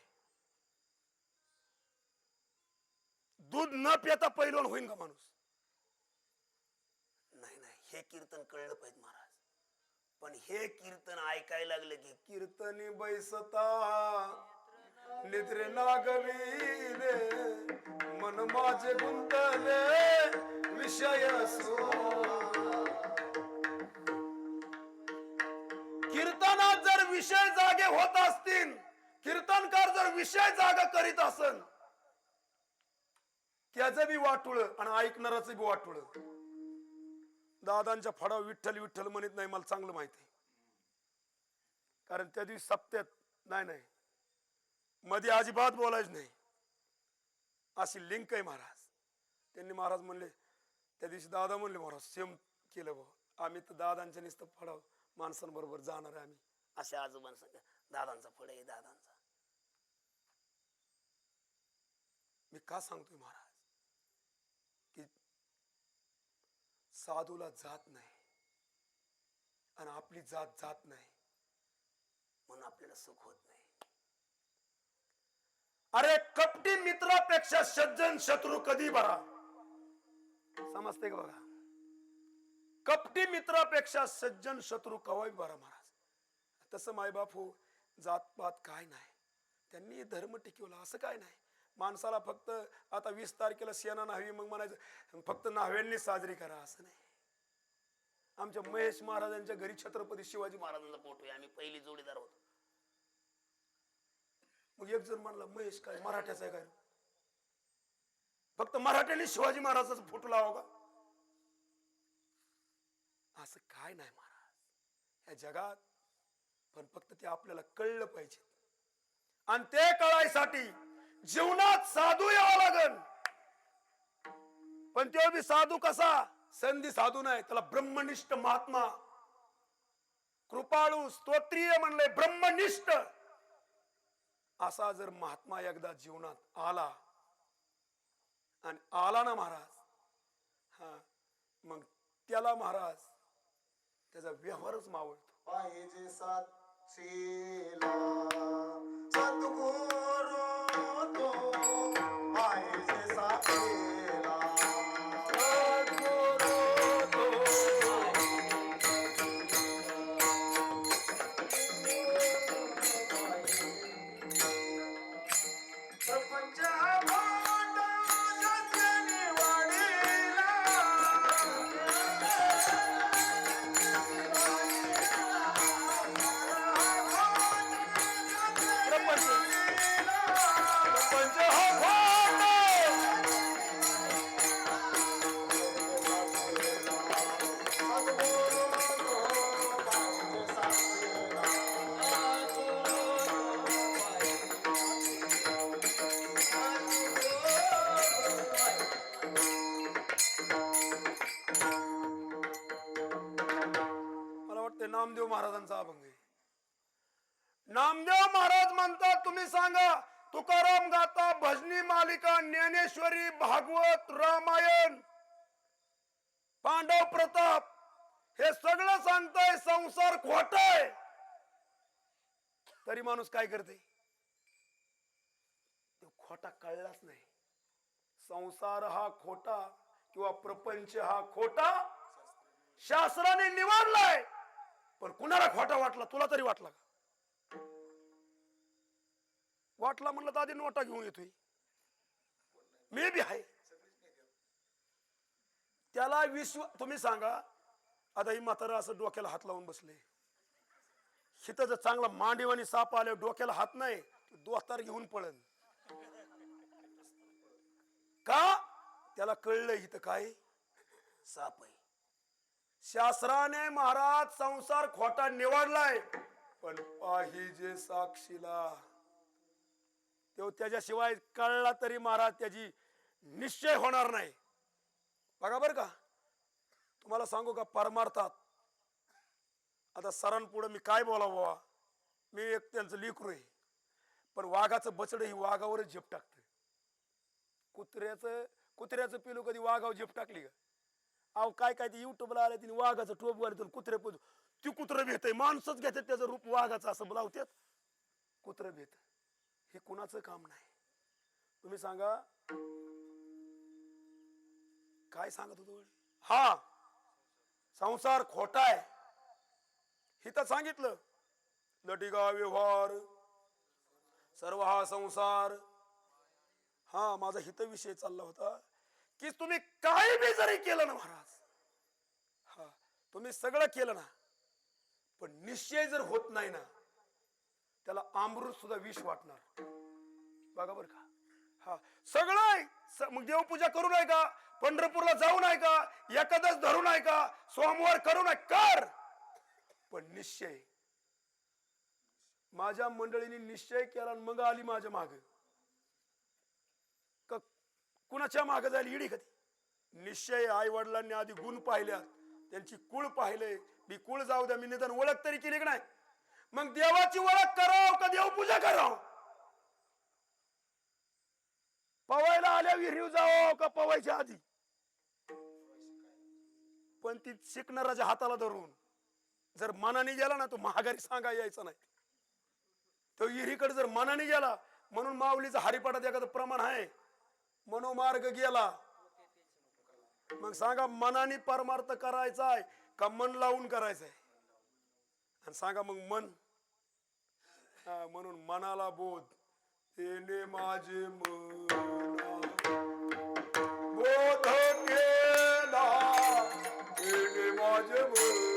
दूध न पिता पैलवान होईन का माणूस. नाही नाही हे कीर्तन कळलं पाहिजे महाराज. पण हे कीर्तन ऐकायला लागलं की कीर्तनी बैसता निद्रे नागविले मन माझे गुंतले विषय कीर्तनात जर विषय जागे होत असतील, कीर्तनकार जर विषय जागा करीत असन, त्याचं बी वाटुळ आणि ऐकणाराचं बी वाटुळ. दादांच्या फडा विठ्ठल विठ्ठल म्हणत नाही, मला चांगलं माहिती आहे. कारण त्या दिवशी सप्त्यात नाही मध्ये अजिबात बोलायचं नाही, अशी लिंक आहे महाराज. त्यांनी महाराज म्हणले त्या दिवशी, दादा म्हणले महाराज सेम केलं भाऊ, आम्ही तर दादांच्या नुसतं फडाव माणसांबरोबर जाणार आहे आम्ही, असे आजोबां सांगा दादांचा फड आहे दादांचा. मी का सांगतोय महाराज की साधूला जात नाही आणि आपली जात जात नाही म्हणून आपल्याला सुख होत नाही. अरे कपटी मित्रापेक्षा सज्जन शत्रू कधी बरा, समजते का बघा. कपटी मित्रापेक्षा सज्जन शत्रू कवाही बरा महाराज. तसं मायबाप हो, जातपात काय नाही, त्यांनी धर्म टिकवला असं काय नाही. माणसाला फक्त आता 20 तारखेला सेना न्हावी मग म्हणायचं फक्त न्हाव्यांनी साजरी करा असं नाही. आमच्या महेश महाराजांच्या घरी छत्रपती शिवाजी महाराजांचा फोटो आहे, आम्ही पहिली जोडीदार होतो. मग एक जण म्हणला महेश काय मराठ्याचा आहे काय, फक्त मराठ्यांनी शिवाजी महाराजांचा फोटो लावा का, असं काय नाही महाराज या जगात. पण फक्त ते आपल्याला कळलं पाहिजे आणि ते कळायसाठी जीवनात साधू यावं लागल. पण तो बी साधू कसा, संधी साधू नाही, त्याला ब्रह्मनिष्ठ महात्मा, कृपाळू स्तोत्रीय म्हणले ब्रह्मनिष्ठ असा जर महात्मा एकदा जीवनात आला आणि आला ना महाराज, हा मग त्याला महाराज त्याचा व्यवहारच मावळतो. पाहिजे साक्षीला सद्गुरु तो, पाहिजे साक्षीला सद्गुरु तो. प्रपंच मोठा जगनी वाढीला, प्रपंच प्रपंच हा भांड. सद्गुरु तो, पाहिजे साक्षीला मला वाटतं नामदेव महाराजांचा अभंग आहे. नामदेव महाराज म्हणतात, तुम्ही सांगा तुकाराम गाथा, भजनी मालिका, ज्ञानेश्वरी, भागवत, रामायण, पांडव प्रताप, हे सगळं सांगताय संसार खोटा आहे, तरी माणूस काय करते, तो खोटा कळलाच नाही. संसार हा खोटा किंवा प्रपंच हा खोटा शास्त्राने निवडलाय, पण कुणाला खोटा वाटला, तुला तरी वाटला का? वाटला म्हणलं तर आधी नोटा घेऊन येतोय, मी बी आहे त्याला विश्व. तुम्ही सांगा आता ही म्हातारा असं डोक्याला हात लावून बसले, हिथं जर चांगला मांडीवानी साप आले डोक्याला हात नाही, दोस्तार घेऊन पळन का, त्याला कळलं हिथं काय साप आहे. शास्त्राने महाराज संसार खोटा निवडलाय, पण पाहिजे साक्षीला, तो त्याच्याशिवाय कळला तरी महाराज त्याची निश्चय होणार नाही. बघा बर का, तुम्हाला सांगू का परमार्थात आता सरांपुढे मी काय बोलावं बाबा, मी एक त्यांचं लेकरू आहे, पण वाघाचं बछड ही वाघावरच झेप टाकत. कुत्र्याचं पिलू कधी वाघावर झेप टाकली का? अहो काय काय ते युट्यूबला आले तिने वाघाचं टोप घालतो, कुत्रे पण ती कुत्रं भेटय, माणसंच घेतात त्याचं रूप वाघाचं असं लावतात, कुत्रं भेट. हे कुणाचं काम नाही. तुम्ही सांगा काय सांगत होतो, हा संसार खोटा आहे हिथं सांगितलं. लटिगा व्यवहार सर्व हा संसार. हा माझा हित विषय चालला होता की तुम्ही काही बी जरी केलं ना महाराज, हा तुम्ही सगळं केलं ना, पण निश्चय जर होत नाही ना, त्याला अमृत सुद्धा विष वाटणार. बघा बर का. हा सगळं आहे. मग देवपूजा करू नये का, पंढरपूरला जाऊ नये का, एकादश धरू नये का, सोमवार करू नये, कर, पण निश्चय. माझ्या मंडळीने निश्चय केला मग आली माझ्या माग. कुणाच्या मागे जायला इडी कधी. निश्चय आई वडिलांनी आधी गुण पाहिल्यात, त्यांची कुळ पाहिले, मी कुळ जाऊ द्या, मी निदान ओळख तरी केली की नाही. मग देवाची ओळख कराव का देवपूजा कराव, पवायला आल्या विहिरीव जावं का पवायच्या आधी. पण ती शिकणाराच्या हाताला धरून जर मनाने गेला ना, तो महागारी सांगा यायचा नाही. तो विहिरीकडे जर मनाने गेला, म्हणून माऊलीचा हरिपाठात एखादं प्रमाण आहे, मनोमार्ग गेला. मग सांगा मनाने परमार्थ करायचा आहे का मन लावून करायचंय. आणि सांगा मग मन, म्हणून मनाला बोध, तेने माझे मना बोध केला, तेने माझे मना.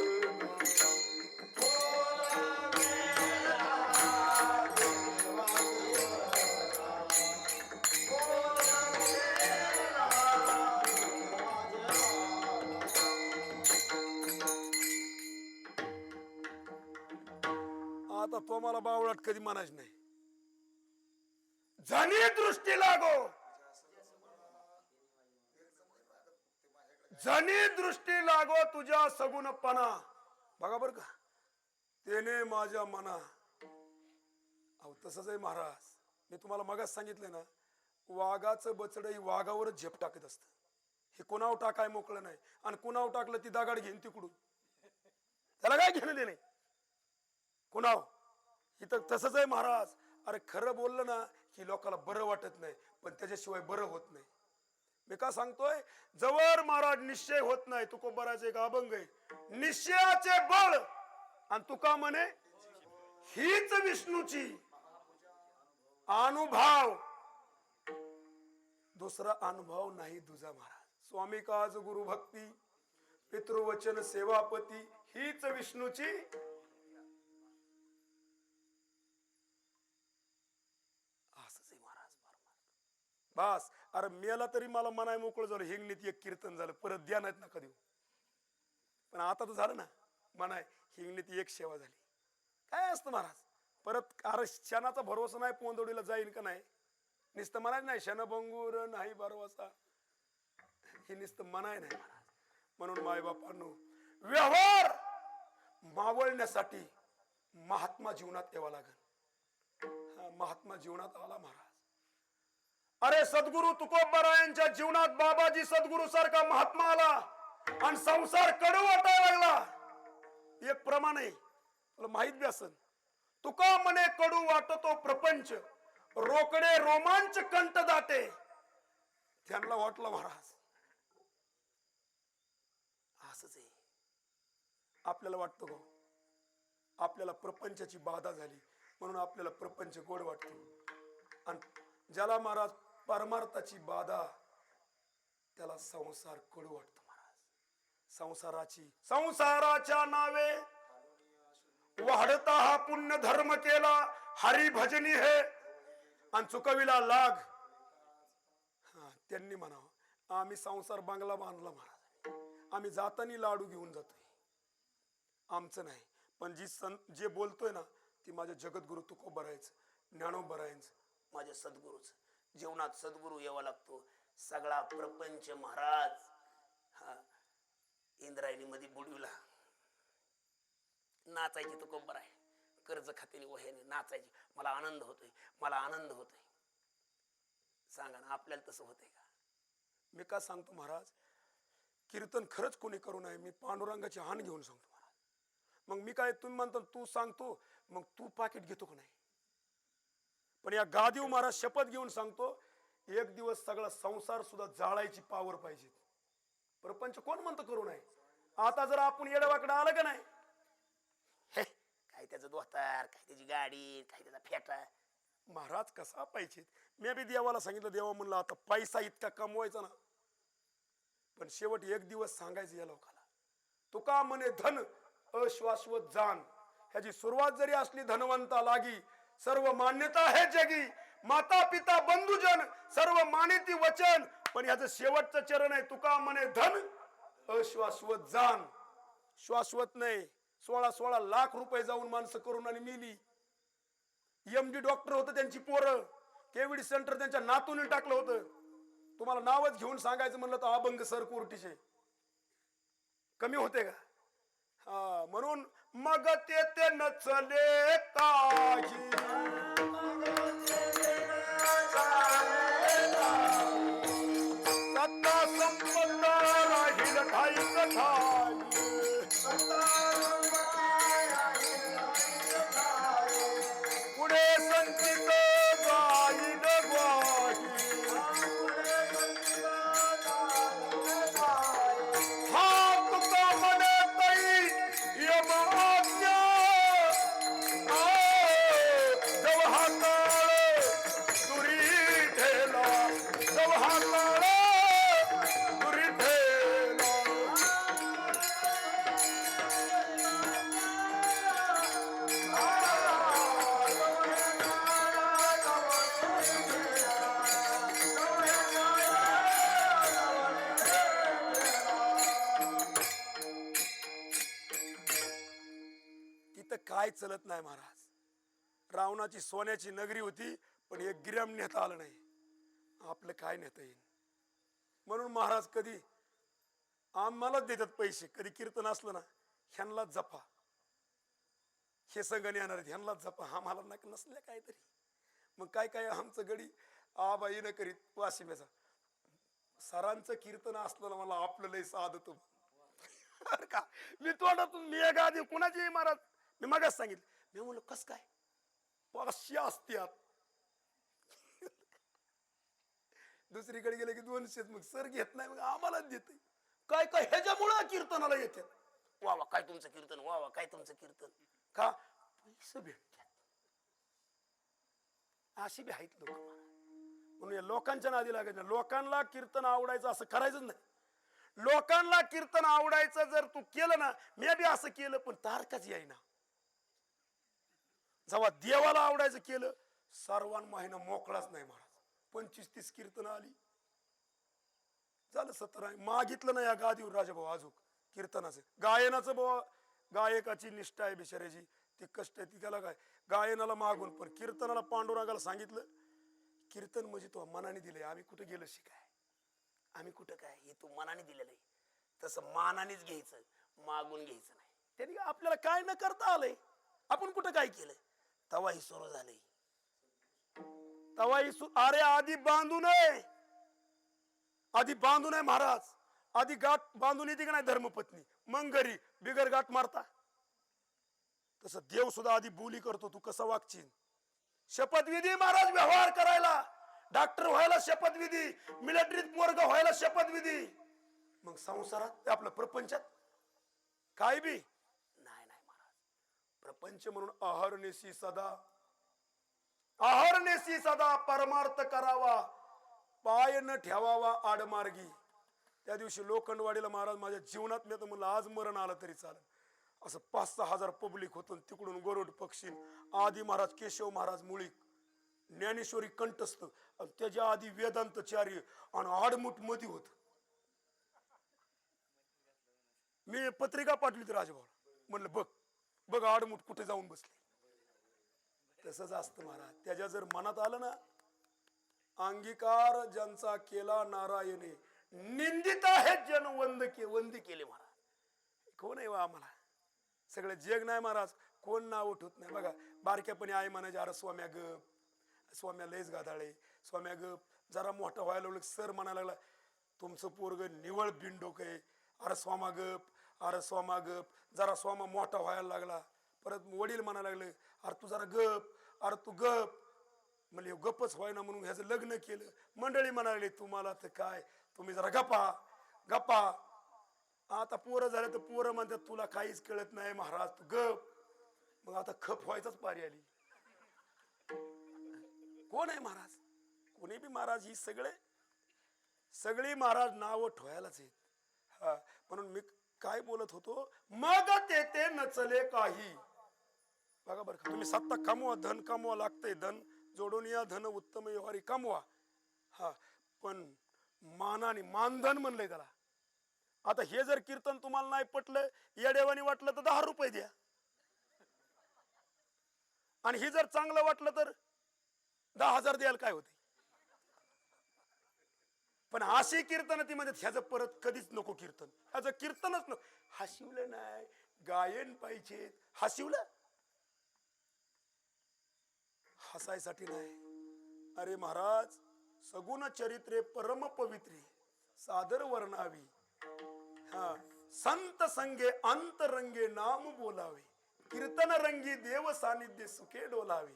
आता तो मला बावळाट कधी म्हणायच नाही. जनी दृष्टी लागो, जनी दृष्टी लागो तुझ्या सगुणपणा. बघा बर का, तेने माझ्या मना. अहो तसंच आहे महाराज. मी तुम्हाला मगाच सांगितलं ना, वाघाचं बचडही वाघावरच झेप टाकत असत. हे कुणावर टाकाय मोकळं नाही, आणि कुणावर टाकलं ती दगड घेईन तिकडून, त्याला काय घेणं देणे कुणाव. इथं तसंच आहे महाराज. अरे खरं बोललं ना की लोकांना बरं वाटत नाही, पण त्याच्याशिवाय बरं होत नाही. मी का सांगतोय, जवळ महाराज निश्चय होत नाही. तुकोबाराचे एक अभंग आहे, निश्चयाचे बळ आणि तुका म्हणे हीच विष्णूची अनुभव, दुसरा अनुभव नाही तुझा महाराज. स्वामी काज गुरु भक्ती, पितृवचन सेवापती, हीच विष्णूची. असंच आहे महाराज. बस अरे मेला तरी मला मनाय मोकळं झालं. हिंगणीत एक कीर्तन झालं, परत द्या नाहीत नका देऊ. पण आता तर झालं ना, मनाय हिंगणीत एक सेवा झाली. काय असतं महाराज, परत अरे क्षणाचा भरोसा नाही, पोंदोडीला जाईन का नाही. नुसतं म्हणायचं नाही क्षणभंगूर नाही भरवसा, हे नुसतं म्हणाय नाही महाराज. म्हणून मायबापांनो, व्यवहार मावळण्यासाठी महात्मा जीवनात यावा लागेल. महात्मा जीवनात आला महाराज. अरे सद्गुरु तुकोबारायांच्या जीवनात बाबाजी सद्गुरु सारखा महात्मा आला आणि संसार कडू वाटायला लागला. एक प्रमाण आहे, तुला माहित बी असेल, तुका म्हणे कडू वाटतो प्रपंच, रोकडे रोमांच कंठ दाटे. त्यांना वाटलं महाराज असंच आहे. आपल्याला वाटतं गो, आपल्याला प्रपंचाची बाधा झाली म्हणून आपल्याला प्रपंच गोड वाटतो. आणि ज्याला महाराज परमार्थाची बाधा, त्याला संसार कडू वाटतो महाराज. संसाराच्या नावे वाढता हा पुण्य धर्म केला, हरिभजनी हे आणि चुकविला लाग. त्यांनी म्हणावं आम्ही संसार बंगला बांधला महाराज, आम्ही जातानी लाडू घेऊन जातोय, आमचं नाही. पण जे बोलतोय ना, ती माझ्या जगद्गुरु तुकोबारायचं, ज्ञानोबारायचं, माझ्या सद्गुरूच. जीवनात सद्गुरू यावा लागतो. सगळा प्रपंच महाराज हा इंद्रायणी मध्ये बुडविला. नाचायची तुकोबाराय, कर्ज खात्याने वह्याने नाचायची. मला आनंद होतोय, मला आनंद होतोय. सांगा ना आपल्याला तसं होतंय का? मी का सांगतो महाराज, कीर्तन खरंच कोणी करू नये. मी पांडुरंगाची हान घेऊन सांगतो महाराज. मग मी काय, तुम्ही म्हणता तू सांगतो, मग तू पाकिट घेतो का नाही? पण या गादीव महाराज शपथ घेऊन सांगतो, एक दिवस सगळा संसार सुद्धा जाळायची पावर पाहिजे. प्रपंच कोण म्हणतं करू नये. आता जर आपण येडवाकडे आलं का नाही, हे काय त्याचं दोस्तार, काय त्याची गाडी, काय त्याचा फेटा, महाराज कसा पाहिजे. मी बी देवाला सांगितलं, देवा म्हणलं आता पैसा इतका कमवायचा ना, पण शेवट एक दिवस सांगायचं या लोकाला, तुका म्हणे धन अश्वाश्वत जाण. ह्याची सुरुवात जरी असली धनवंता लागी, सर्व मान्यता आहे जगी, माता पिता बंधुजन सर्व मानिती वचन. पण ह्याचं शेवटचं चरण आहे, तुका म्हणे धन अश्वाश्वत जाण. शाश्वत नाही. 16 लाख रुपये जाऊन माणसं करून आणि मिली. एमडी डॉक्टर होतं, त्यांची पोरं केविडी सेंटर त्यांच्या नातूने टाकलं होतं. तुम्हाला नावच घेऊन सांगायचं म्हणलं तर अभंग सर कोर्टीचे कमी होते का? हा, म्हणून मग ते नचले काही, सत्ता संपत्ता राहील ठाई कथाई. पुढे संचित गाईल ग्वाही, हा तुका म्हणे तई यम आज्ञा. जव हा काळ दुरी ठेला, जव हा काळ दुरी ठेला. तिथं काय चलत नाही महाराज. रावणाची सोन्याची नगरी होती, पण एक गिर्याम नेता आलं नाही. आपलं काय नेता येईल? म्हणून महाराज कधी आम्हालाच देतात पैसे. कधी कीर्तन असलं ना, ह्यांनाच जपा, हे संघाने येणार आहेत, ह्यांनाच जपा, आम्हाला नसल्या काहीतरी. मग काय काय आमचं गडी आबाई न करीत वाशिमेचा. सरांचं कीर्तन असलं ना, मला आपलं लय साधत का. मी तोंडातून मी एक आधी कुणाची महाराज, मी मागास सांगितलं, मी म्हणलं कस काय 500 असत्यात. दुसरीकडे गेले की 200. मग सर घेत नाही, मग आम्हालाच देते. काय काय ह्याच्यामुळं कीर्तनाला येतात. वा वा काय तुमचं कीर्तन, वा वा काय तुमचं कीर्तन. का पैसे भेटतात. अशी बी आहेत लोक. म्हणून या लोकांच्या नादी लागायचं. लोकांना कीर्तन आवडायचं असं करायचंच नाही. लोकांना कीर्तन आवडायचं जर तू केलं ना, मी बी असं केलं, पण तारकाच येईना. जेव्हा देवाला आवडायचं केलं, सर्वान महिना मोकळाच नाही महाराज. 25-30 कीर्तन आली, झालं 17. मागितलं ना या गादीवर राजाभाऊ आजूक कीर्तनाचं गायनाचं. बाबा गायकाची निष्ठा आहे बिचाऱ्याची, ती कष्ट आहे ती. त्याला काय गायनाला मागून, पण कीर्तनाला पांडुरंगाला सांगितलं, कीर्तन म्हणजे तो मनाने दिलंय. आम्ही कुठं गेलो शिकाय, आम्ही कुठं काय, हे तू मनाने दिलेलं आहे. तसं मानानेच घ्यायचं, मागून घ्यायचं नाही. त्यांनी आपल्याला काय न करता आलंय, आपण कुठं काय केलंय. तवाही सुरू झालंय, तवाही अरे आधी बांधू नये, आधी बांधू नये महाराज. आधी गाठ बांधून येते का नाही धर्मपत्नी, मग घरी बिगर गाठ मारता. तसं देव सुद्धा आधी बोली करतो, तू कसं वागशील. शपथविधी महाराज, व्यवहार करायला. डॉक्टर व्हायला शपथविधी, मिलिटरीत पोरग व्हायला शपथविधी. मग संसारात आपलं प्रपंचात काय बी नाही नाही महाराज. प्रपंच म्हणून अहर्निशी सदा, अहर्निशी सदा परमार्थ करावा, पाय न ठेवावा आडमार्गी. त्या दिवशी लोखंडवाडीला महाराज माझ्या जीवनात मी तर म्हणलं आज मरण आलं तरी चालेल. असं 5-6 हजार पब्लिक होतं. तिकडून गरुड पक्षी, आदी महाराज केशव महाराज मुळीक, ज्ञानेश्वरी कंठस्थ, त्याच्या आधी वेदांतचार्य आणि आडमुठ मधी होत. मी पत्रिका पाठवली राजभाऊ, म्हणलं बघ बघ आडमुठ कुठे जाऊन बसले. तसंच असतं महाराज. त्याच्या जर मनात आलं ना, अंगीकार ज्यांचा केला नारायणे, निंदित आहे जन वंद केले महाराज. कोण आहे वा आम्हाला, सगळे जग नाही महाराज, कोण नाव उठवत नाही. बघा बारक्यापणी आई म्हणायचे, अरे स्वाम्या गप, स्वाम्या लयच गाधाळे, स्वाम्या गप. जरा मोठा व्हायला लागलं सर म्हणायला लागला, तुमचं पोरग निवळ बिनडोक आहे. अरे स्वामा गप, अरे स्वामा गप. जरा स्वामा मोठा व्हायला लागला, परत वडील म्हणायला लागले, अरे तू जरा गप, अरे तू गप. म्हणजे गपच व्हायना म्हणून ह्याचं लग्न केलं. मंडळी म्हणाले, तुम्हाला तर काय, तुम्ही जरा गप्पा गप्पा. आता पोरं झाले तर पोरं म्हणतात तुला काहीच कळत नाही महाराज, तू गप. मग आता खप व्हायचाच पारी आली. कोण आहे महाराज, कोणी बी महाराज, ही सगळी महाराज नावं ठेवायलाच आहेत. हा, म्हणून मी काय बोलत होतो, मग ते नचले काही. बघा बरं का, तुम्ही सत्ता कमवा, धन कमवा, लागतंय धन जोडून या, धन उत्तम व्यवहारी कमवा. हा, पण मानाने मानधन म्हणलंय त्याला. आता हे जर कीर्तन तुम्हाला नाही पटलं, येडेवानी वाटलं तर 10 रुपये द्या, आणि हे जर चांगलं वाटलं तर 10,000 द्यायला काय होते. पण अशी कीर्तन ती म्हणजे ह्याचं परत कधीच नको कीर्तन, ह्याचं कीर्तनच नको. हसिवलं नाही, गायन पाहिजे. हसिवलं हसायसाठी नाही. अरे महाराज, सगुण चरित्रे परम पवित्रे सादर वर्णावी. हा, संत संगे अंतरंगे नाम बोलावे, कीर्तन रंगी देव सानिध्य सुखे डोलावे.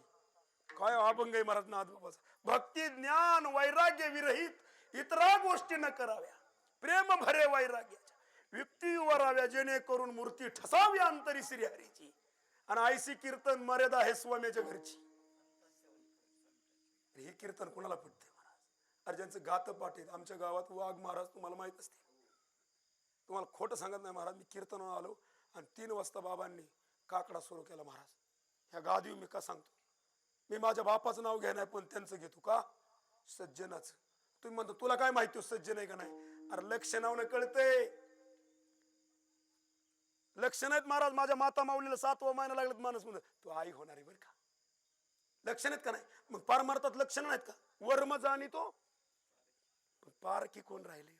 काय अभंग आहे महाराज नाथबाबाचा. भक्ती ज्ञान वैराग्य विरहित इतरा गोष्टी न कराव्या, प्रेम भरे वैराग्याच्या युक्ती वराव्या, जेणेकरून मूर्ती ठसावी अंतरी श्रीहरीची. आणि आयसी कीर्तन मर्यादा आहे स्वामीच्या घरची. हे कीर्तन कोणाला पटते महाराज? अरे ज्यांचं गात पाठ आहेत, आमच्या गावात वाघ महाराज तुम्हाला माहित असते. तुम्हाला खोटं सांगत नाही महाराज, मी कीर्तन आलो आणि 3 वाजता बाबांनी काकडा सुरू केला. महाराज ह्या गादी मी का सांगतो, मी माझ्या बापाचं नाव घ्या नाही, पण त्यांचं घेतो का, सज्जनाचं. तुम्ही म्हणतो तुला काय माहिती सज्जन आहे का नाही. अरे लक्ष नाव कळतंय, लक्ष नाहीत महाराज. माझ्या माता माऊलीला 7वा महिना लागला, माणूस म्हणतो तू आई होणार आहे बरं का. लक्षण आहेत का नाही. मग पारमार्थात लक्षण नाहीत का. वर्म जाणी तो, पण पारखी कोण राहिले हो?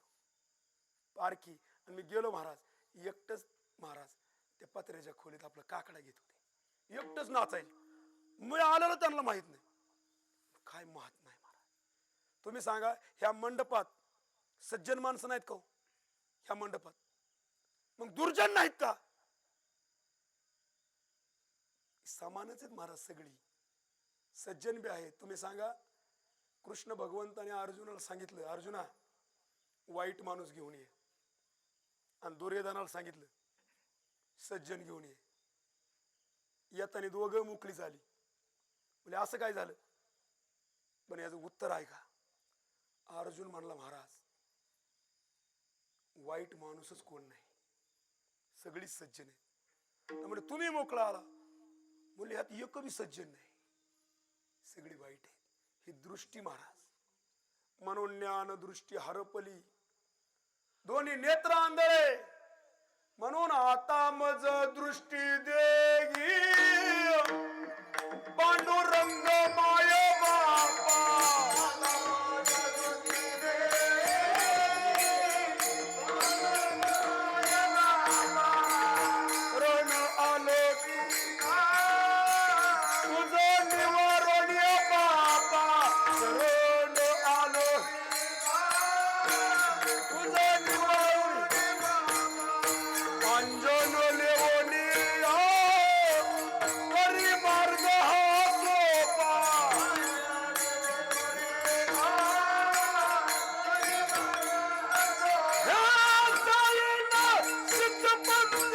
पारखी. आणि मी गेलो महाराज, एकटच महाराज त्या पत्र्याच्या खोलीत आपला काकडा घेत होते, एकटच नाचायला. मी आलेलो त्यांना माहित नाही, काय महत नाही महाराज. तुम्ही सांगा, ह्या मंडपात सज्जन माणसं नाहीत का हो? ह्या मंडपात मग दुर्जन नाहीत का? समानच आहेत महाराज, सगळी सज्जन बी आहेत. तुम्ही सांगा, कृष्ण भगवंताने अर्जुनाला सांगितलं, अर्जुना वाईट माणूस घेऊन ये, आणि दुर्योधनाला सांगितलं सज्जन घेऊन ये. येताना दोघं मोकळी झाली. म्हणजे असं काय झालं, पण याचं उत्तर आहे का? अर्जुन म्हणला, महाराज वाईट माणूसच कोण नाही, सगळीच सज्जन आहे. म्हणजे तुम्ही मोकळा आला, म्हणजे यात एक बी सज्जन नाही, सगळी वाईट आहे. ही दृष्टी महाराज. म्हणून ज्ञान दृष्टी हरपली, दोन्ही नेत्र अंधळे. म्हणून आता मज दृष्टी देगी, पांडुरंग माय बापा. रण आलो तुझं निवारण बापा, रण आलो तुझं निवारण. अंजन लेवणी करी मार्ग हा सोपा. सिद्धपंथ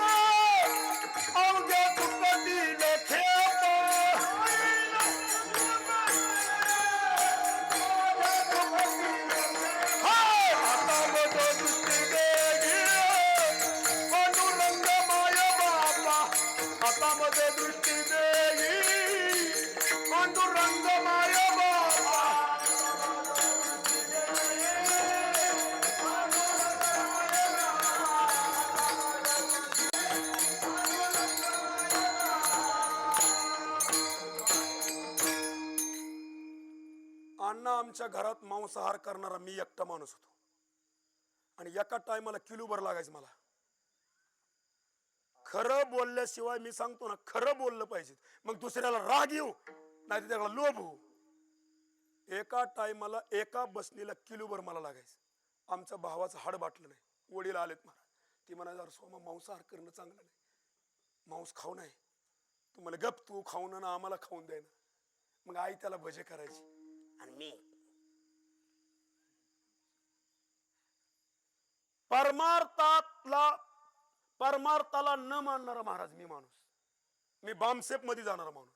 अवघ्या तुकटील खेप. आता मग दृष्टी देगी, पांडुरंग माय बापा. आता मध्ये दृष्टी देगी, पांडुरंग माय बापा. अण्णा आमच्या घरात मांसाहार करणारा मी एकटा माणूस होतो, आणि एका टायमाला किलोभर लागायचं मला. खरं बोलल्याशिवाय, मी सांगतो ना, खरं बोललं पाहिजे. मग दुसऱ्याला राग येऊ नाही तर त्याला लोभ होऊ. एका टायमाला एका बसणीला किलोभर मला लागायचं. आमच्या भावाचं हाड बाटलं नाही. वडील आलेत महाराज, ती म्हणायचं सोमा मांसाहार करणं चांगलं नाही, मांस खाऊ नाही, तुम्हाला गप तू खाऊन ना आम्हाला खाऊन द्याय ना. मग आई त्याला भजे करायची, आणि मी परमार्थाला न मानणारा महाराज मी माणूस. मी बामसेप मध्ये जाणारा माणूस.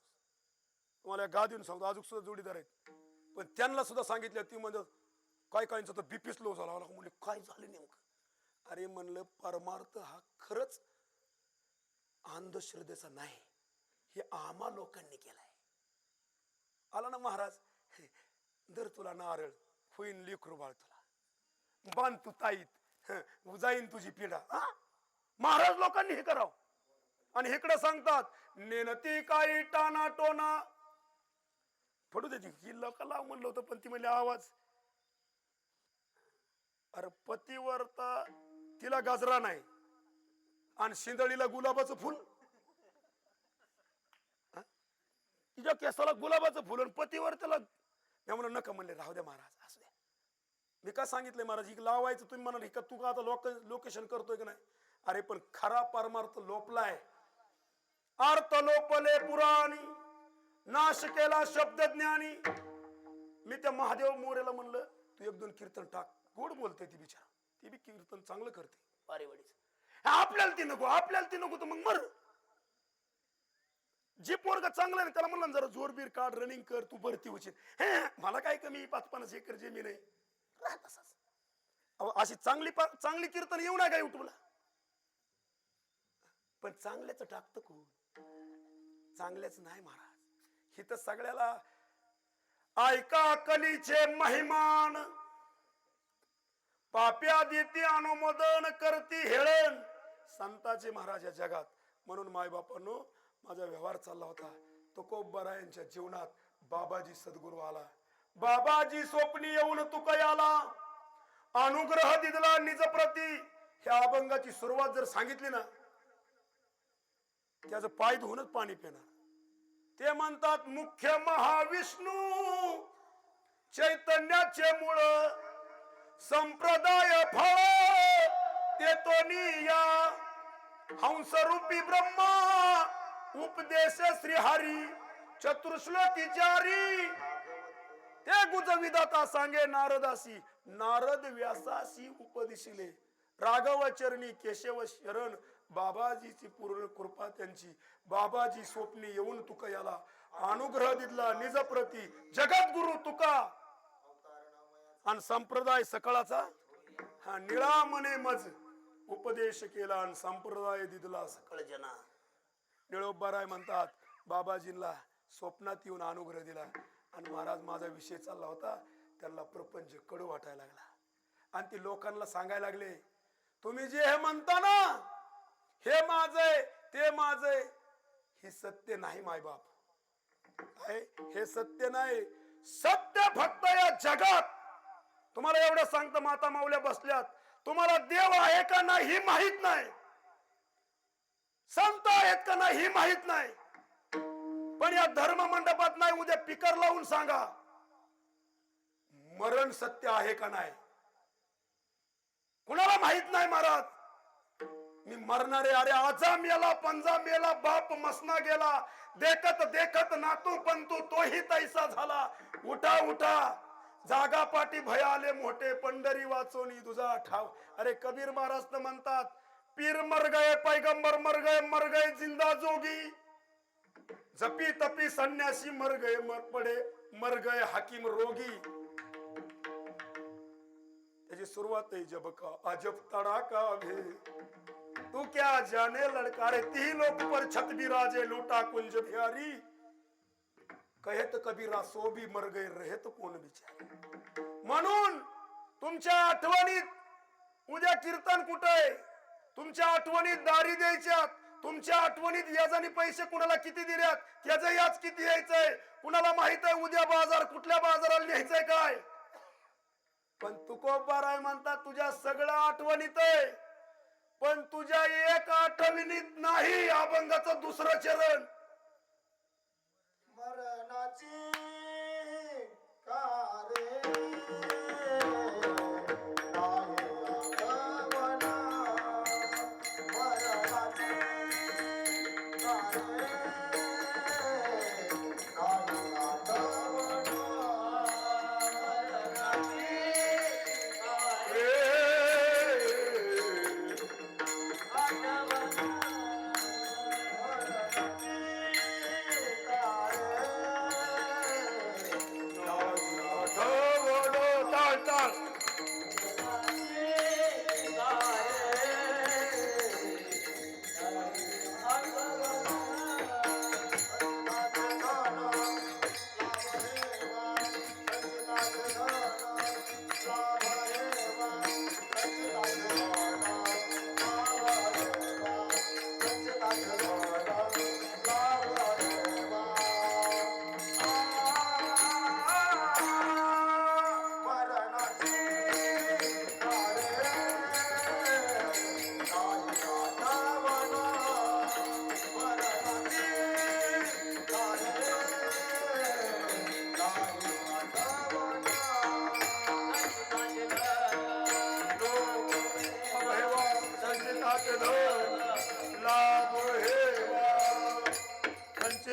तुम्हाला गादीन सांगतो, अजून सुद्धा जोडीदार आहेत, पण त्यांना सुद्धा सांगितलं. ती म्हणजे काय काहींचा तर बीपी लो झाला. म्हणजे काय झालं नेमकं. अरे म्हणलं परमार्थ हा खरंच अंधश्रद्धेचा नाही, हे आम्हा लोकांनी केलाय. आला ना महाराज, दर तुला नारळ, होईन लेकरू बाळ तुला, बांध तू ताईत, जाईन तुझी पिढा. महाराज लोकांनी हे करावं. आणि इकडे सांगतात नेनती काही टाना टोना फोडू द्यायची ही लोकांना म्हणलं होतं, पण ती म्हणली आवाज. अरे पतिवर्ता तिला गजरा नाही आणि शिंदळीला गुलाबाचं फुल, तिच्या केसाला गुलाबाचं फुल आणि पतीवर त्याला. मी म्हणलं नका, म्हणले राहू द्या महाराज, असू द्या. मी का सांगितलंय महाराज, ही लावायचं तुम्ही म्हणाल का, तू का आता लोकेशन करतोय का नाही. अरे पण खरा परमार्थ लोपलाय, अर्थ लोपले पुराणी, नाश केला शब्द ज्ञानी. मी त्या महादेव मोरेला म्हणलं तू एक दोन कीर्तन टाक, गोड बोलते ती बिचारा, ती बी कीर्तन चांगलं करते पारेवाडीच. आपल्याला ती नको, आपल्याला ती नको तर मग मर. जे पोरगा चांगला नाही त्याला म्हणलं जरा जोरबीर काढ, रनिंग कर, तू भरती होशील. हे मला काय कमी, 5-50 एकर जमीन आहे, राहत असाच. अशी चांगली कीर्तन येऊ नये का युट्यूबला. पण चांगल्याच टाकतं कोण, चांगल्याच नाही महाराज. ही तर सगळ्याला ऐका कलीचे महिमान, पाप्या देती अनुमोदन करती हेळण, संताचे महाराज या जगात. म्हणून मायबापांनो, माझा व्यवहार चालला होता, तुकोबरा यांच्या जीवनात बाबाजी सद्गुरू आला. बाबाजी स्वप्नी येऊन तुकयाला, अनुग्रह दिदला निज प्रती. ह्या अभंगाची सुरुवात जर सांगितली ना, त्याचं पाय धुवूनच पाणी पिणार. ते म्हणतात मुख्य महाविष्णू चैतन्याचे मूळ, संप्रदाय फळ देतो निया, हंसरूपी ब्रह्मा उपदेश श्री हरी, चतुर्श्लोकी जारी. ते गुज विधाता सांगे नारदासी, नारद व्यासासी उपदिशिले. राघव चरणी केशव शरण, बाबाजीची पूर्ण कृपा त्यांची. बाबाजी स्वप्नी येऊन तुका याला, अनुग्रह दिला निज प्रती, जगत गुरु तुका. आणि संप्रदाय सकळाचा हा निळा मने मज, उपदेश केला आणि संप्रदाय दिदला सकळ जना. निळोबाराय म्हणतात बाबाजींना स्वप्नात येऊन अनुग्रह दिला. आणि महाराज माझा विषय चालला होता, त्यांना प्रपंच कडू वाटायला लागला. आणि ती लोकांना सांगायला लागले, तुम्ही जे हे म्हणता ना, हे माझे ते माझे, हे सत्य नाही मायबाप. काय हे सत्य नाही. सत्य फक्त या जगात. तुम्हाला एवढं सांगतं, माता माऊल्या बसल्यात, तुम्हाला देव आहे का नाही ही माहित नाही, संत आहेत का नाही ही माहित नाही, पण या धर्म मंडपात नाही, उद्या पिकर लावून सांगा मरण सत्य आहे का नाही. कुणाला माहित नाही महाराज. मी मरणारे, अरे आजा मेला, पंजा मेला, बाप मसना गेला, देखत देखत नातू पंतू तोही तैसा झाला. उठा उठा, जागा पाठी भयाले मोठे, पंढरी वाचोनी तुझा ठाव. अरे कबीर महाराज तर म्हणतात, पीर मर गए, पैगंबर मर गए, मर गए जिंदा जोगी, जपी तपी संन्यासी मर गए, मर गए हकीम रोगी. त्याची सुरुवात आहे जब का अजब तड़ाका भे, तू क्या जाने लड़का रे, ती लोक पर छत बिराजे, लूटा कुंज बिहारी. कहेत कबीरा सो भी मर गए, रहेत कोण बिचारे. म्हणून तुमच्या आठवणीत उद्या कीर्तन कुठे, तुमच्या आठवणीत दारी द्यायच्या, तुमच्या आठवणीत याजानी पैसे कुणाला किती दिल्यात, त्याचं याच किती यायचंय, कुणाला माहित आहे उद्या बाजार कुठल्या बाजाराला न्यायचंय काय. पण तुकोबाराय म्हणतात तुझ्या सगळ्या आठवणीत आहे, पण तुझ्या एक आठवणीत नाही अभंगाचं दुसरं चरण. मरणाची कारे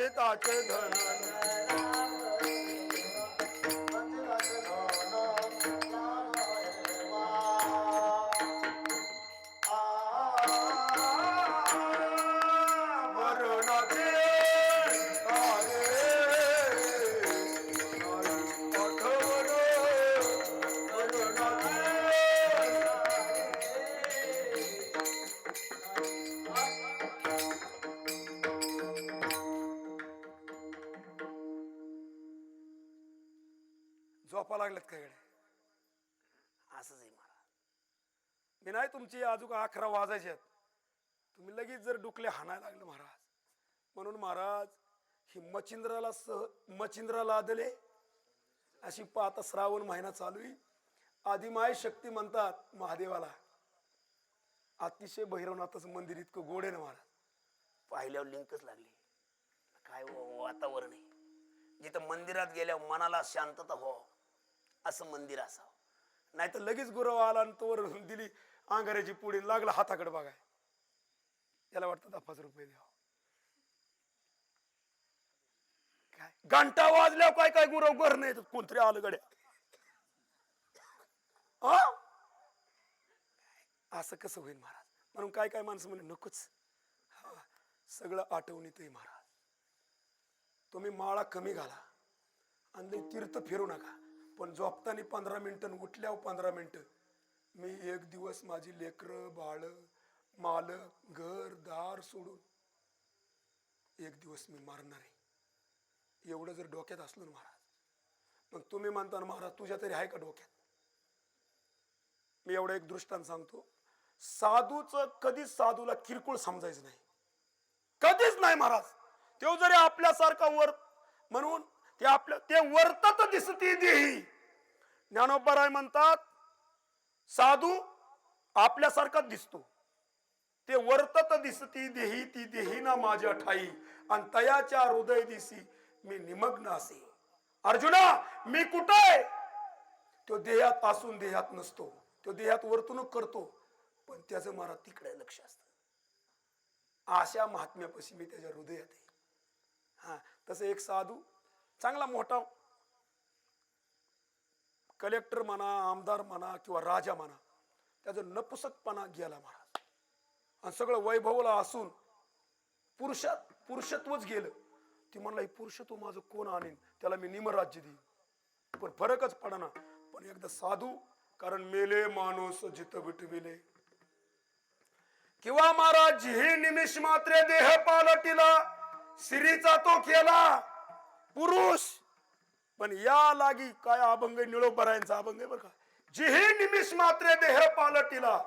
मंदिराचे धन मंदिराचे धन लागायला. वरणाचे तारे आठवण वरणाचे झोपा लागल्यात काय गड्या? असंच आहे महाराज. मी नाही तुमची अजून 11 वाजायचे आहेत, तुम्ही लगेच जर डुकले हाणायला लागलं महाराज. म्हणून महाराज ही मचिंद्राला आदले अशी आता श्रावण महिना चालू आहे. आदिमाय शक्ती म्हणतात महादेवाला. अतिशय भैरवनाथाचं मंदिर इतकं गोड आहे ना महाराज, पाहिल्यावर लिंकच लागली. काय वातावरण आहे, जिथं मंदिरात गेल्यावर मनाला शांतता हो असं मंदिर असावं. नाही तर लगेच गुरव आला आणि तोवर दिली अंगाऱ्याची पुढे लागला हाताकडे बघाय. त्याला वाटतं 10 रुपये द्यावं. काय घंटा वाजल्यावर काय काय गुरव घर नाही कोणतरी आलं गड्या. असं कसं होईल महाराज? म्हणून काय काय माणसं म्हणे नकोच. सगळं आठवणीत आहे महाराज. तुम्ही माळा कमी घाला आणि तीर्थ फिरू नका, पण झोपताना 15 मिनिटं उठल्यावर 15 मिनिटं मी एक दिवस माझी लेकरं बाळ मालक घर दार सोडून एक दिवस मी मारणार आहे. एवढं जर डोक्यात असलं ना महाराज, मग तुम्ही म्हणता ना महाराज तुझ्या तरी आहे का डोक्यात? मी एवढं एक दृष्टांत सांगतो. साधूचं कधीच साधूला किरकोळ समजायचं नाही, कधीच नाही महाराज. तो जरी आपल्यासारखा म्हणून ते वर्तत दिसती देही. ज्ञानोबा म्हणतात साधू आपल्यासारखाच दिसतो, ते वर्तत दिसती देही ती देही ना माझ्या ठाई आणि तयाच्या हृदय दिसी मी निमग्न असे. अर्जुना मी कुठे? तो देहात असून देहात नसतो. तो देहात वर्तणूक करतो, पण त्याचं मला तिकडे लक्ष असतं. अशा महात्म्यापाशी मी त्याच्या हृदयात आहे. हा तसं एक साधू चांगला मोठा कलेक्टर म्हणा आमदार म्हणा किंवा राजा म्हणा, त्याचं नपुसकपणा गेला महाराज आणि सगळं वैभवला असून पुरुषत्वच गेलं. ती म्हणला ही पुरुषत्व माझं कोण आणेन, त्याला मी निमराज्य देईन. पण फरकच पडना. पण एकदा साधू, कारण मेले माणूस जित विटविले किंवा महाराज ही निमिष मात्रे देह पालटिला श्रीचा तो केला पुरुष. पण या लागी काय अभंग निळोबरायांचा अभंग आहे बरं का. जिही निमिष मात्रे देह पालटिला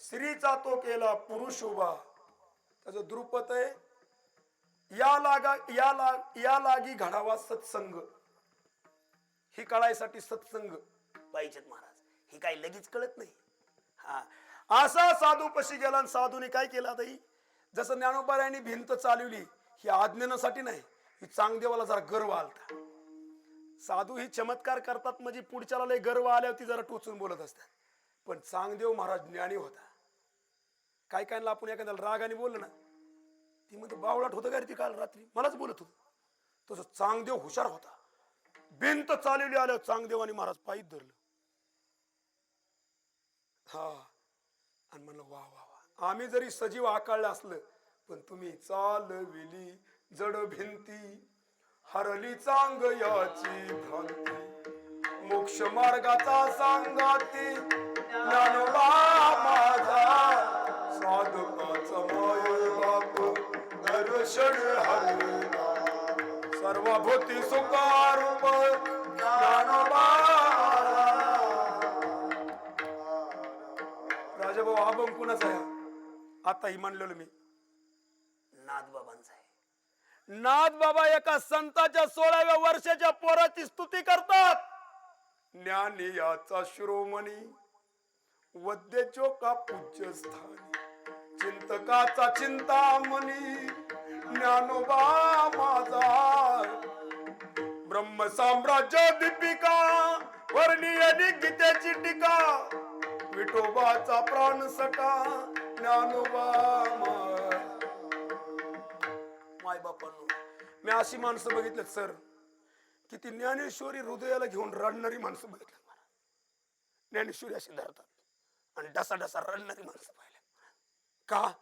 श्रीचा तो केला पुरुष उभा. त्याचं द्रुपद आहे या लागी घडावा सत्संग. ही कळायसाठी सत्संग पाहिजेत महाराज. ही काही लगेच कळत नाही. हा असा साधू पशी गेला आणि साधूने काय केलं आता ही जसं ज्ञानोबारायांनी भिंत चालवली ही आज्ञानासाठी नाही, ही चांगदेवाला जरा गर्व आलता. साधू ही चमत्कार करतात म्हणजे पुढच्याला लय गर्व आल्यावर ती जरा टोचून बोलत असतात. पण चांगदेव महाराज ज्ञानी होता. काय कायला आपण एखाद्याला रागाने बोललं ना ती म्हणते बावळाट होतं का रे ती काल रात्री मलाच बोलत होत. तसं चांगदेव हुशार होता. भिंत चालवली आल्यावर चांगदेवानी महाराज पायीत धरलं. हा आणि म्हणलं वा वा वा आम्ही जरी सजीव आकाळलं असलं पण तुम्ही चालविली जड भिंती हरली चांग याची भ्रांती मोक्ष मार्गाचा सांगाती ज्ञानोबा माझा साधकाचा माय बाप दर्शन हरला सर्वभूती सुखारूप ज्ञानोबा. राजाभाऊ अभंग कुणाचा आहे? आता ही म्हणलेलो मी नाथबाबांचा आहे. नाथबाबा एका संताच्या 16व्या वर्षाच्या पोराची स्तुती करतात. ज्ञानी याचा शिरोमणी वद्य चोका पूज्य स्थानी चिंतकाचा चिंतामणी ज्ञानोबा माझा. ब्रह्म साम्राज्य दीपिका वर्णियनी गीतेची टीका विठोबाचा प्राण सका ज्ञानोबा. माय बापांनो, मी अशी माणसं बघितलेत सर की ती ज्ञानेश्वरी हृदयाला घेऊन रडणारी माणसं बघितलेत महाराज. ज्ञानेश्वरी अशी धरतात आणि डसा डसा रडणारी माणसं पाहिल्या. का?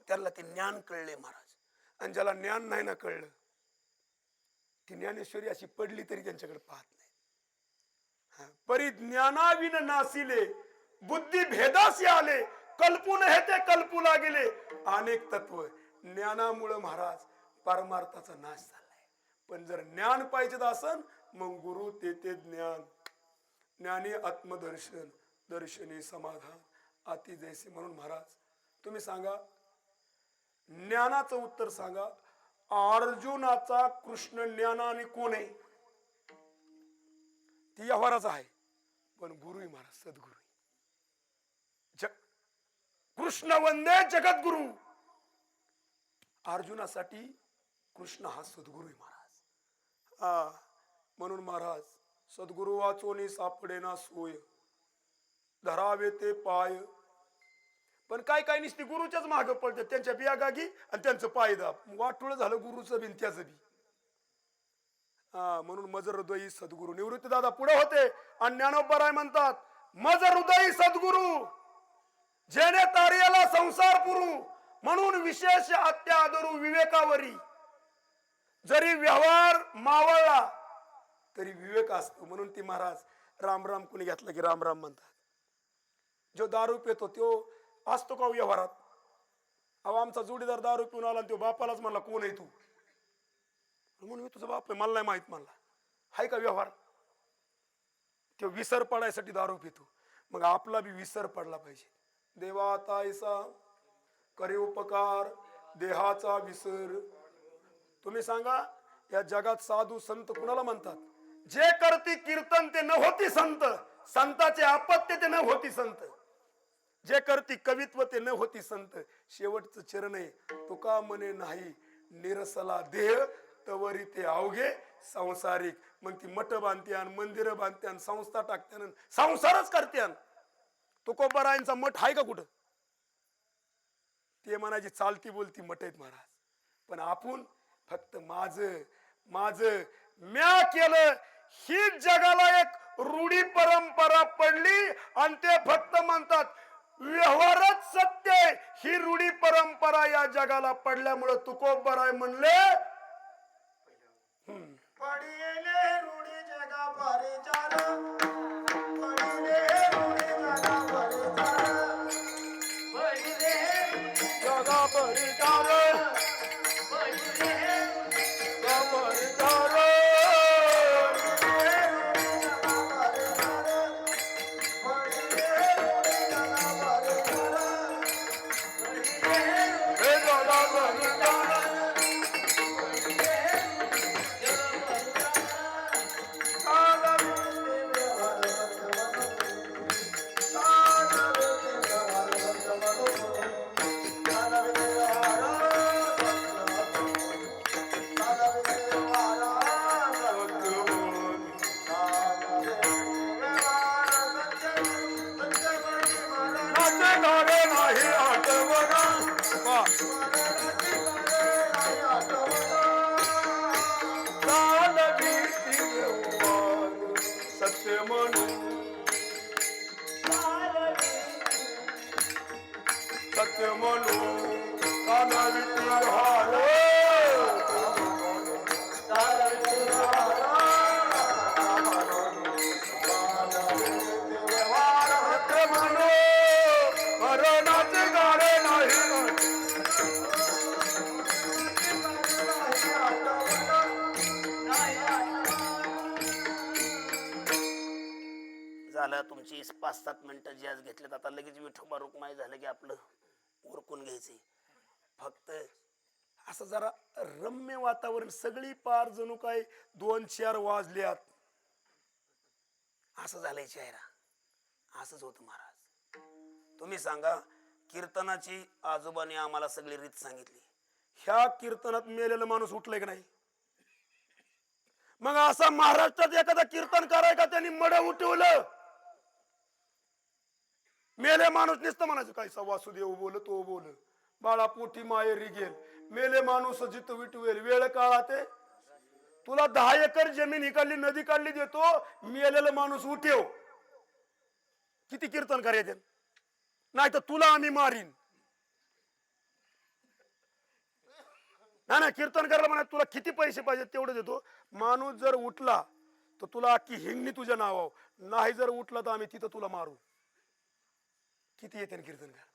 त्याला ते ज्ञान कळले महाराज. आणि ज्याला ज्ञान नाही ना कळलं, ती ज्ञानेश्वरी अशी पडली तरी त्यांच्याकडे पाहत नाही. परिज्ञानाविन नासिले, बुद्धी भेदासी आले, कल्पून हे ते कल्पूला गेले. अनेक तत्व ज्ञानामुळे महाराज परमार्थाचा नाश झालाय. पण जर ज्ञान पाहिजे असन, मग गुरु ते ज्ञान. ज्ञानी आत्मदर्शन, दर्शनी समाधान, अति जैसे. म्हणून महाराज तुम्ही सांगा, ज्ञानाचं उत्तर सांगा. अर्जुनाचा कृष्ण ज्ञानाने कोण आहे? ती व्यवहाराचा आहे, पण गुरु महाराज सद्गुरु. कृष्ण वंदे जगद्गुरु. अर्जुनासाठी कृष्ण हा सद्गुरु महाराज. म्हणून महाराज सद्गुरु वाचोनी सापडे ना सोय, धरावे ते पाय. पण काय काय नुसती गुरुच्याच माग पडतात, त्यांच्या बियागागी आणि त्यांचं पायदाब. वाटोळ झालं गुरुचं बिन त्याचं बी. म्हणून मज हृदयी सद्गुरु. निवृत्ती दादा पुढे होते आणि ज्ञानोबराय म्हणतात, मज हृदयी सद्गुरु जेने तारियाला संसार पुरू. म्हणून विशेष अत्यादरू विवेकावरी. जरी व्यवहार मावळला तरी विवेक असतो. म्हणून ती महाराज राम राम कुणी घेतला की राम राम म्हणतात. जो दारू पितो तो असतो का व्यवहारात? अहो आमचा जोडीदार दारू पिऊन आला, तो बापालाच म्हणला कोण आहे तू? म्हणून मी तुझा बाप आहे, मला नाही माहित. म्हणला हाय का व्यवहार? तो विसर पडायसाठी दारू पितो. मग आपला बी विसर पडला पाहिजे. देवा तायसा करे उपकार, देहाचा विसर. तुम्ही सांगा, या जगात साधू संत कुणाला म्हणतात? जे करती कीर्तन ते न होती संत, संताचे आपत्य ते न होती संत. जे करती कवित्व ते न होती संत. शेवटचं चरण आहे, तुका म्हणे नाही निरसला देह, तवरी ते अवघे संसारिक. मग ती मठ बांधत्यान, मंदिर बांधत्यान, संस्था टाकत्यान, संसारच करत्यान. तुकोबारायांचा मठ आहे का कुठं? ते म्हणायची चालती बोलती मठ आहेत महाराज. पण आपण फक्त माझं म्या केलं ही जगाला एक रूढी परंपरा पडली. आणि ते फक्त म्हणतात व्यवहारच सत्य. ही रूढी परंपरा या जगाला पडल्यामुळे तुकोबराय म्हणले, पडिले रूढी जगा परिचार, पडिले रूढी जगा परिचार, पडिले जगा परिचार, जगा परिचार. सत्य म्हणून सत्य म्हणून कानाविती हार. सत्य म्हणून मरणाचे गाणे नाही. झालं तुमची 5-7 मिनिटं जे आज घेतलेत, आता लगेच विठोबा रुक्माई झालं की आपलं उरकून घ्यायचंय. फक्त असं जरा रम्य वातावरण, सगळी पार जणू काय 2-4 वाजल्यात असं झालंय चेहरा. असंच होतं महाराज. तुम्ही सांगा, कीर्तनाची आजोबाने आम्हाला सगळी रीत सांगितली. ह्या कीर्तनात मेलेला माणूस उठलाय की नाही? मग असा महाराष्ट्रात एखादा कीर्तन कराय का त्यांनी मड उठवलं? मेले माणूस नुसतं म्हणायचं काय वासुदेव बोल तो बोल. बाळा पोटी माहेरी गेल, मेले माणूस जित विटवेल, वेळ काळा ते तुला 10 एकर जमीन इकडली नदी काढली देतो, मेलेला माणूस उठेव. किती कीर्तन करायचे? नाही तर तुला आम्ही मारीन. नाही नाही, कीर्तन करायला म्हणा, तुला किती पैसे पाहिजे तेवढं देतो. माणूस जर उठला तर तुला अख्खी हिंगणी तुझ्या नावावर, नाही जर उठला तर आम्ही तिथं तुला मारू. किती येते कीर्तन करा.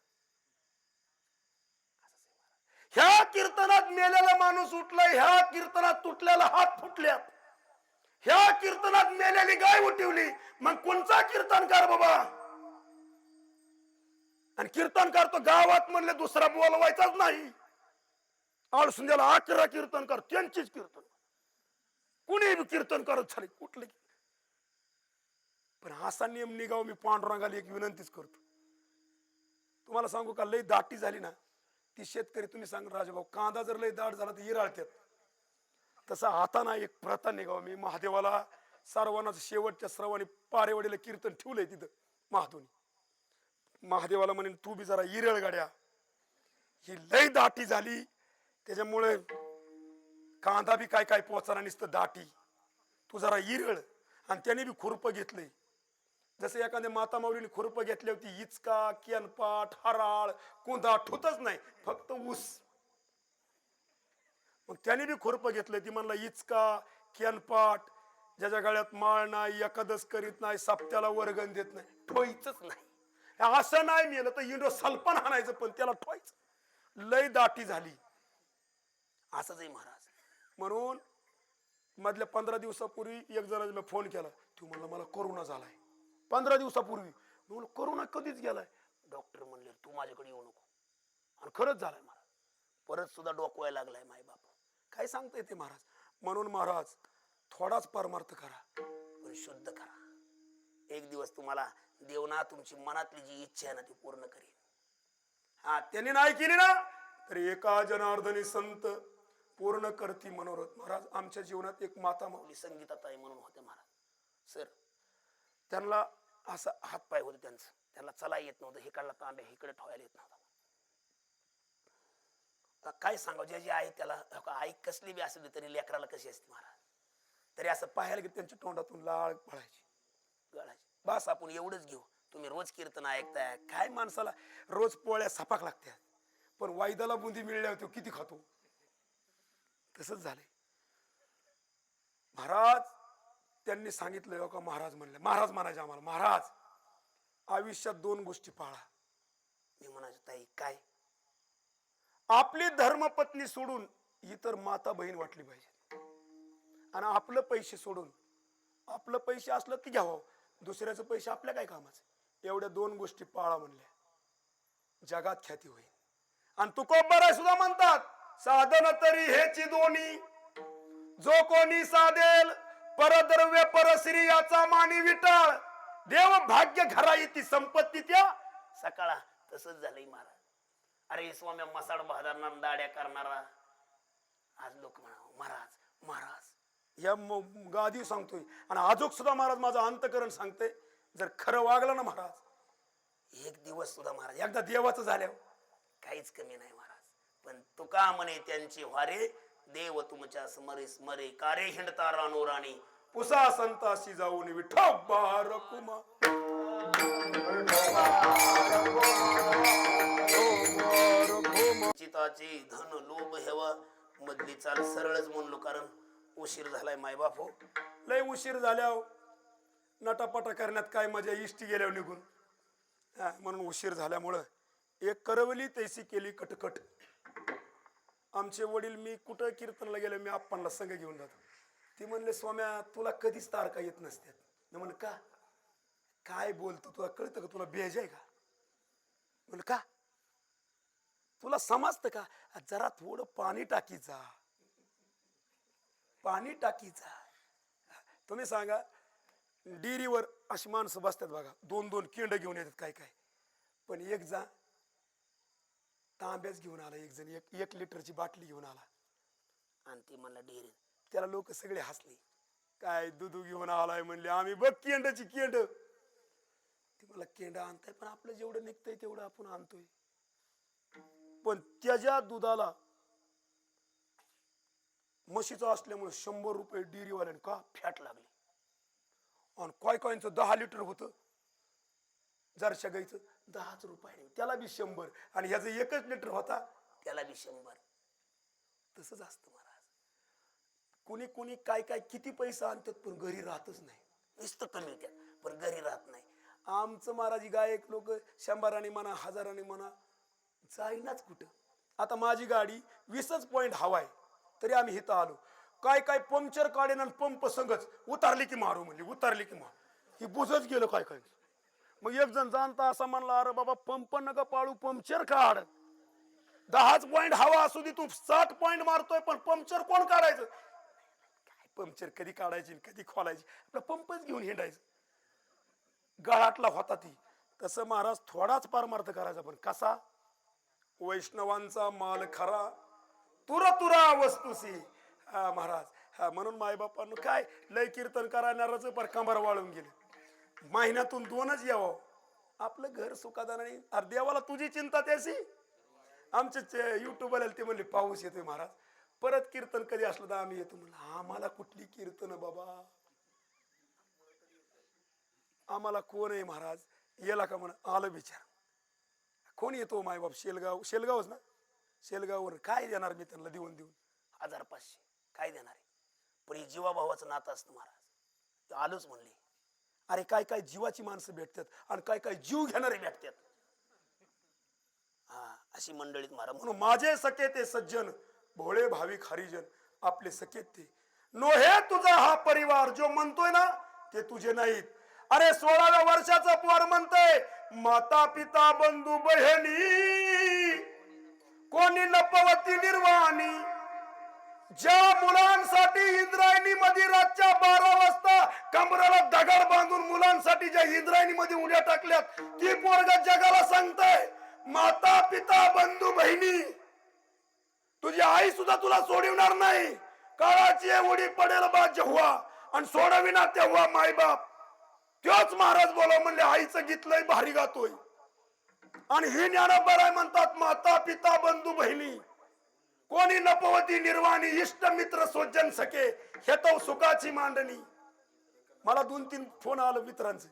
ह्या कीर्तनात मेलेला माणूस उठलाय, ह्या कीर्तनात तुटलेला हात फुटल्यात, ह्या कीर्तनात मेलेली गाय उठवली. मग कोणचा कीर्तनकार बाबा? आणि कीर्तनकार तो गावात म्हणले दुसरा बोलवायचाच नाही. आळसुंद्याला 11 कीर्तनकार, त्यांचीच कीर्तन, कुणी कीर्तन करत झाले कुठले. पण असा नियम निघाव, मी पांडुरंगाला एक विनंतीच करतो. तुम्हाला सांगू का, लय दाटी झाली ना ती शेतकरी, तुम्ही सांग राजाभाऊ, कांदा जर लय दाट झाला तर इराळतात. तसा आता ना एक प्रथा निघाव. मी महादेवाला सर्वांना शेवटच्या श्रवणी पारेवाडीला कीर्तन ठेवलंय तिथं महादोनी. महादेवाला म्हणेन तू बी जरा इरळ गाड्या, ही लय दाटी झाली त्याच्यामुळे कांदा बी काय काय पोचाना, नुसतं दाटी, तू जरा इरळ. आणि त्याने बी खुरपं घेतलंय. जसं एखाद्या माता माऊलीने खुरपं घेतली होती, इचका, केनपाट, हराळ, कोंदा ठुतच नाही, फक्त ऊस. मग त्याने बी खुरपं घेतलंय. ती म्हणला इचका, केनपाट, ज्याच्या गळ्यात माळ नाही, एकादश करीत नाही, सप्त्याला वर्गण देत नाही, ठोयचंच नाही. असं नाही मेलं तर इंडो सल्पन आणायचं, पण त्याला ठोयचं. लय दाटी झाली. असंच आहे महाराज. म्हणून मधल्या 15 दिवसापूर्वी एक जणाला मी फोन केला, तू म्हणला मला कोरोना झालाय. 15 दिवसापूर्वी म्हणून कोरोना कधीच गेलाय. डॉक्टर म्हणले तू माझ्याकडे येऊ नको. आणि खरंच झालाय महाराज. परत सुद्धा डोकवायला लागलाय माय बाप. काय सांगता येते महाराज. म्हणून महाराज थोडाच परमार्थ करा, पण शुद्ध करा. एक दिवस तुम्हाला देवना तुमची मनातली जी इच्छा आहे ना ती पूर्ण करेल. हा, त्यांनी नाही केली ना तर एका जनार्दनी संत पूर्ण करती मनोरथ. महाराज आमच्या जीवनात एक माता माऊली संगीताताई म्हणून होते महाराज. सर त्यांना असं हातपाय होते त्यांचं, त्यांना चला येत नव्हतं, हिकडला तांब्या इकडे ठेवायला येत नव्हता. काय सांगावं, जे जे आहे त्याला आई कसली बी असली तरी लेकराला कशी असते महाराज. तरी असं पाहायला की त्यांच्या तोंडातून लाळ पळायची, गळायची. बस आपण एवढंच घेऊ. तुम्ही रोज कीर्तन ऐकताय, काय माणसाला रोज पोळ्या सपाक लागत्या, पण वायदाला बुंदी मिळल्यावर तो किती खातो. तसंच झालंय महाराज. त्यांनी सांगितलं का महाराज म्हणले, महाराज म्हणायचे आम्हाला, महाराज आयुष्यात 2 गोष्टी पाळा. मी म्हणायचो ताई काय? आपली धर्मपत्नी सोडून इतर माता बहीण वाटली पाहिजे, आणि आपलं पैसे सोडून, आपलं पैसे असलं की घ्यावं, दुसऱ्याचं पैसे आपल्या काय कामाचं. एवढ्या 2 गोष्टी पाळा म्हणल्या, जगात ख्याती होईल. आणि तुकोबराय सुद्धा म्हणतात, साधन तरी हेची दोन्ही, जो कोणी साधेल परद्रव्य परश्री याचा मानी विटाळ, देव भाग्य घरा येती संपत्ती त्या सकाळा. तसंच झालंय महाराज. अरे स्वाम्या मसाड बहादरणार, दाड्या करणारा, आज लोक म्हणावं महाराज महाराज या गादी सांगतोय. आणि आजोक सुद्धा महाराज माझं अंतकरण सांगते, जर खरं वागलं ना महाराज, एक दिवस सुद्धा महाराज एकदा देवाचं झाल्यावर काहीच कमी नाही महाराज. पण तुका म्हणे त्यांची वारे, देव तुमच्या स्मरे स्मरे, कारे हिंडता रानो राणी, पुसा संताशी जाऊन विठोबार कुमा. चिताची धन लोभ हेवा, मधली चाल सरळच म्हणलो, कारण उशीर झालाय मायबाप. हो लय उशीर झाल्यावर नटापटा करण्यात काय मजा, इष्टी गेल्यावर निघून. म्हणून उशीर झाल्यामुळं एक करवली तैसी केली कटकट. आमचे वडील, मी कुठं कीर्तनला गेलो, मी आप्पांना संघ घेऊन जातो. ती म्हणले स्वाम्या तुला कधीच तारका येत नसतात. मी म्हणलं का? काय बोलतो, तुला कळतं का, तुला बेज आहे का? म्हणलं का, तुला समजतं का? जरा थोडं पाणी टाकीचा, पाणी टाकीचा. तुम्ही सांगा, डिरीवर अशी माणसं बसतात बघा, 2-2 केंड घेऊन येतात काय काय, पण एक जा तांब्याच घेऊन आला, एक जण 1 लिटरची बाटली घेऊन आला, आणि ती म्हणला डेअरी. त्याला लोक सगळे हसले, काय दुधू घेऊन आलाय म्हणले. आम्ही बघ केंडाची केंड. ती मला केंड आणताय, पण आपलं जेवढं निघतंय तेवढं आपण आणतोय. पण त्याच्या दुधाला म्हशीचं असल्यामुळे 100 रुपये डेअरीवाल्याने का फॅट लागली. आणि काय 10 लिटर होतं जरशा गाईचं 10 रुपयाने, त्याला बी 100. आणि ह्याचं 1 लिटर होता त्याला बी 100. तसंच असतं महाराज. कुणी कुणी काय काय किती पैसा आणतात पण घरी राहतच नाही. नुसतं कमी होत्यात पण घरी राहत नाही. आमचं महाराज गायक लोक 100 म्हणा 1000 म्हणा जाईनाच कुठं. आता माझी गाडी 20च पॉइंट हवाय तरी आम्ही इथं आलो. काय काय पंक्चर काढेन आणि पंप संगच उतारली की मारू म्हणली, उतारली की मारू. ही बुजच गेलं काय काय. मग एक जण जाणता असा म्हणला, अरे बाबा पंप नका पाळू, पंक्चर काढ. 10च पॉइंट हवा असू दे, तू 60 पॉइंट मारतोय पण पंक्चर कोण काढायचं. काय पंक्चर कधी काढायची कधी खोलायची, आपला पंपच घेऊन हिंडायचं. गळाटला होता ती. तसं महाराज थोडाच पारमार्थ करायचा पण कसा. वैष्णवांचा माल खरा तुरा तुरा वस्तुसी. हा महाराज. हा म्हणून मायबापांनो काय लय कीर्तन करणारच पर कंबर वाळून गेले. महिन्यातून 2च यावं आपलं घर सुखादानाने. अरे देवाला तुझी चिंता त्याशी. आमचे युट्यूब आले ते म्हणले पाऊस येतोय महाराज, परत कीर्तन कधी असलं तर आम्ही येतो. म्हणलं आम्हाला कुठली कीर्तन बाबा, आम्हाला कोण आहे महाराज. येला का म्हणा आलं विचार. कोण येतो मायबाप. शेलगावच ना. शेलगाववर काय देणार मी त्यांना देऊन 1000-500 काय देणार आहे. पण हे जीवाभावाचं नातं असतं महाराज. आलोच म्हणले. अरे काय काय जीवाची माणसं भेटतात आणि काय काय जीव घेणारे भेटतात. हा अशी मंडळीत महाराज. म्हणून माझे सखे ते सज्जन, भोळे भाविक हरिजन आपले सखे ते. नोहे तुझा हा परिवार, जो म्हणतोय ना ते तुझे नाहीत. अरे 16व्या वर्षाचं पोर म्हणतंय माता पिता बंधू बहिणी कोणी नपवती निर्वाणी. ज्या मुलांसाठी इंद्रायणी मध्ये रातच्या 12 वाजता कमराला दगड बांधून मुलांसाठी ज्या इंद्रायणी मध्ये उड्या टाकल्यात ती पोरग जगाला सांगताय माता पिता बंधू बहिणी. तुझी आई सुद्धा तुला सोडविणार नाही. काळाची उडी पडेल बा जेव्हा आणि सोडविना तेव्हा मायबाप. त्योच महाराज बोला म्हणले आईचं गीतलंय भारी गातोय. आणि ही ज्ञानोबराय म्हणतात माता पिता बंधू बहिणी कोणी नपवती निर्वाणी. इष्ट मित्र स्वजन सखे हेतव सुखाची मांडणी. मला 2-3 फोन आलो मित्रांचे.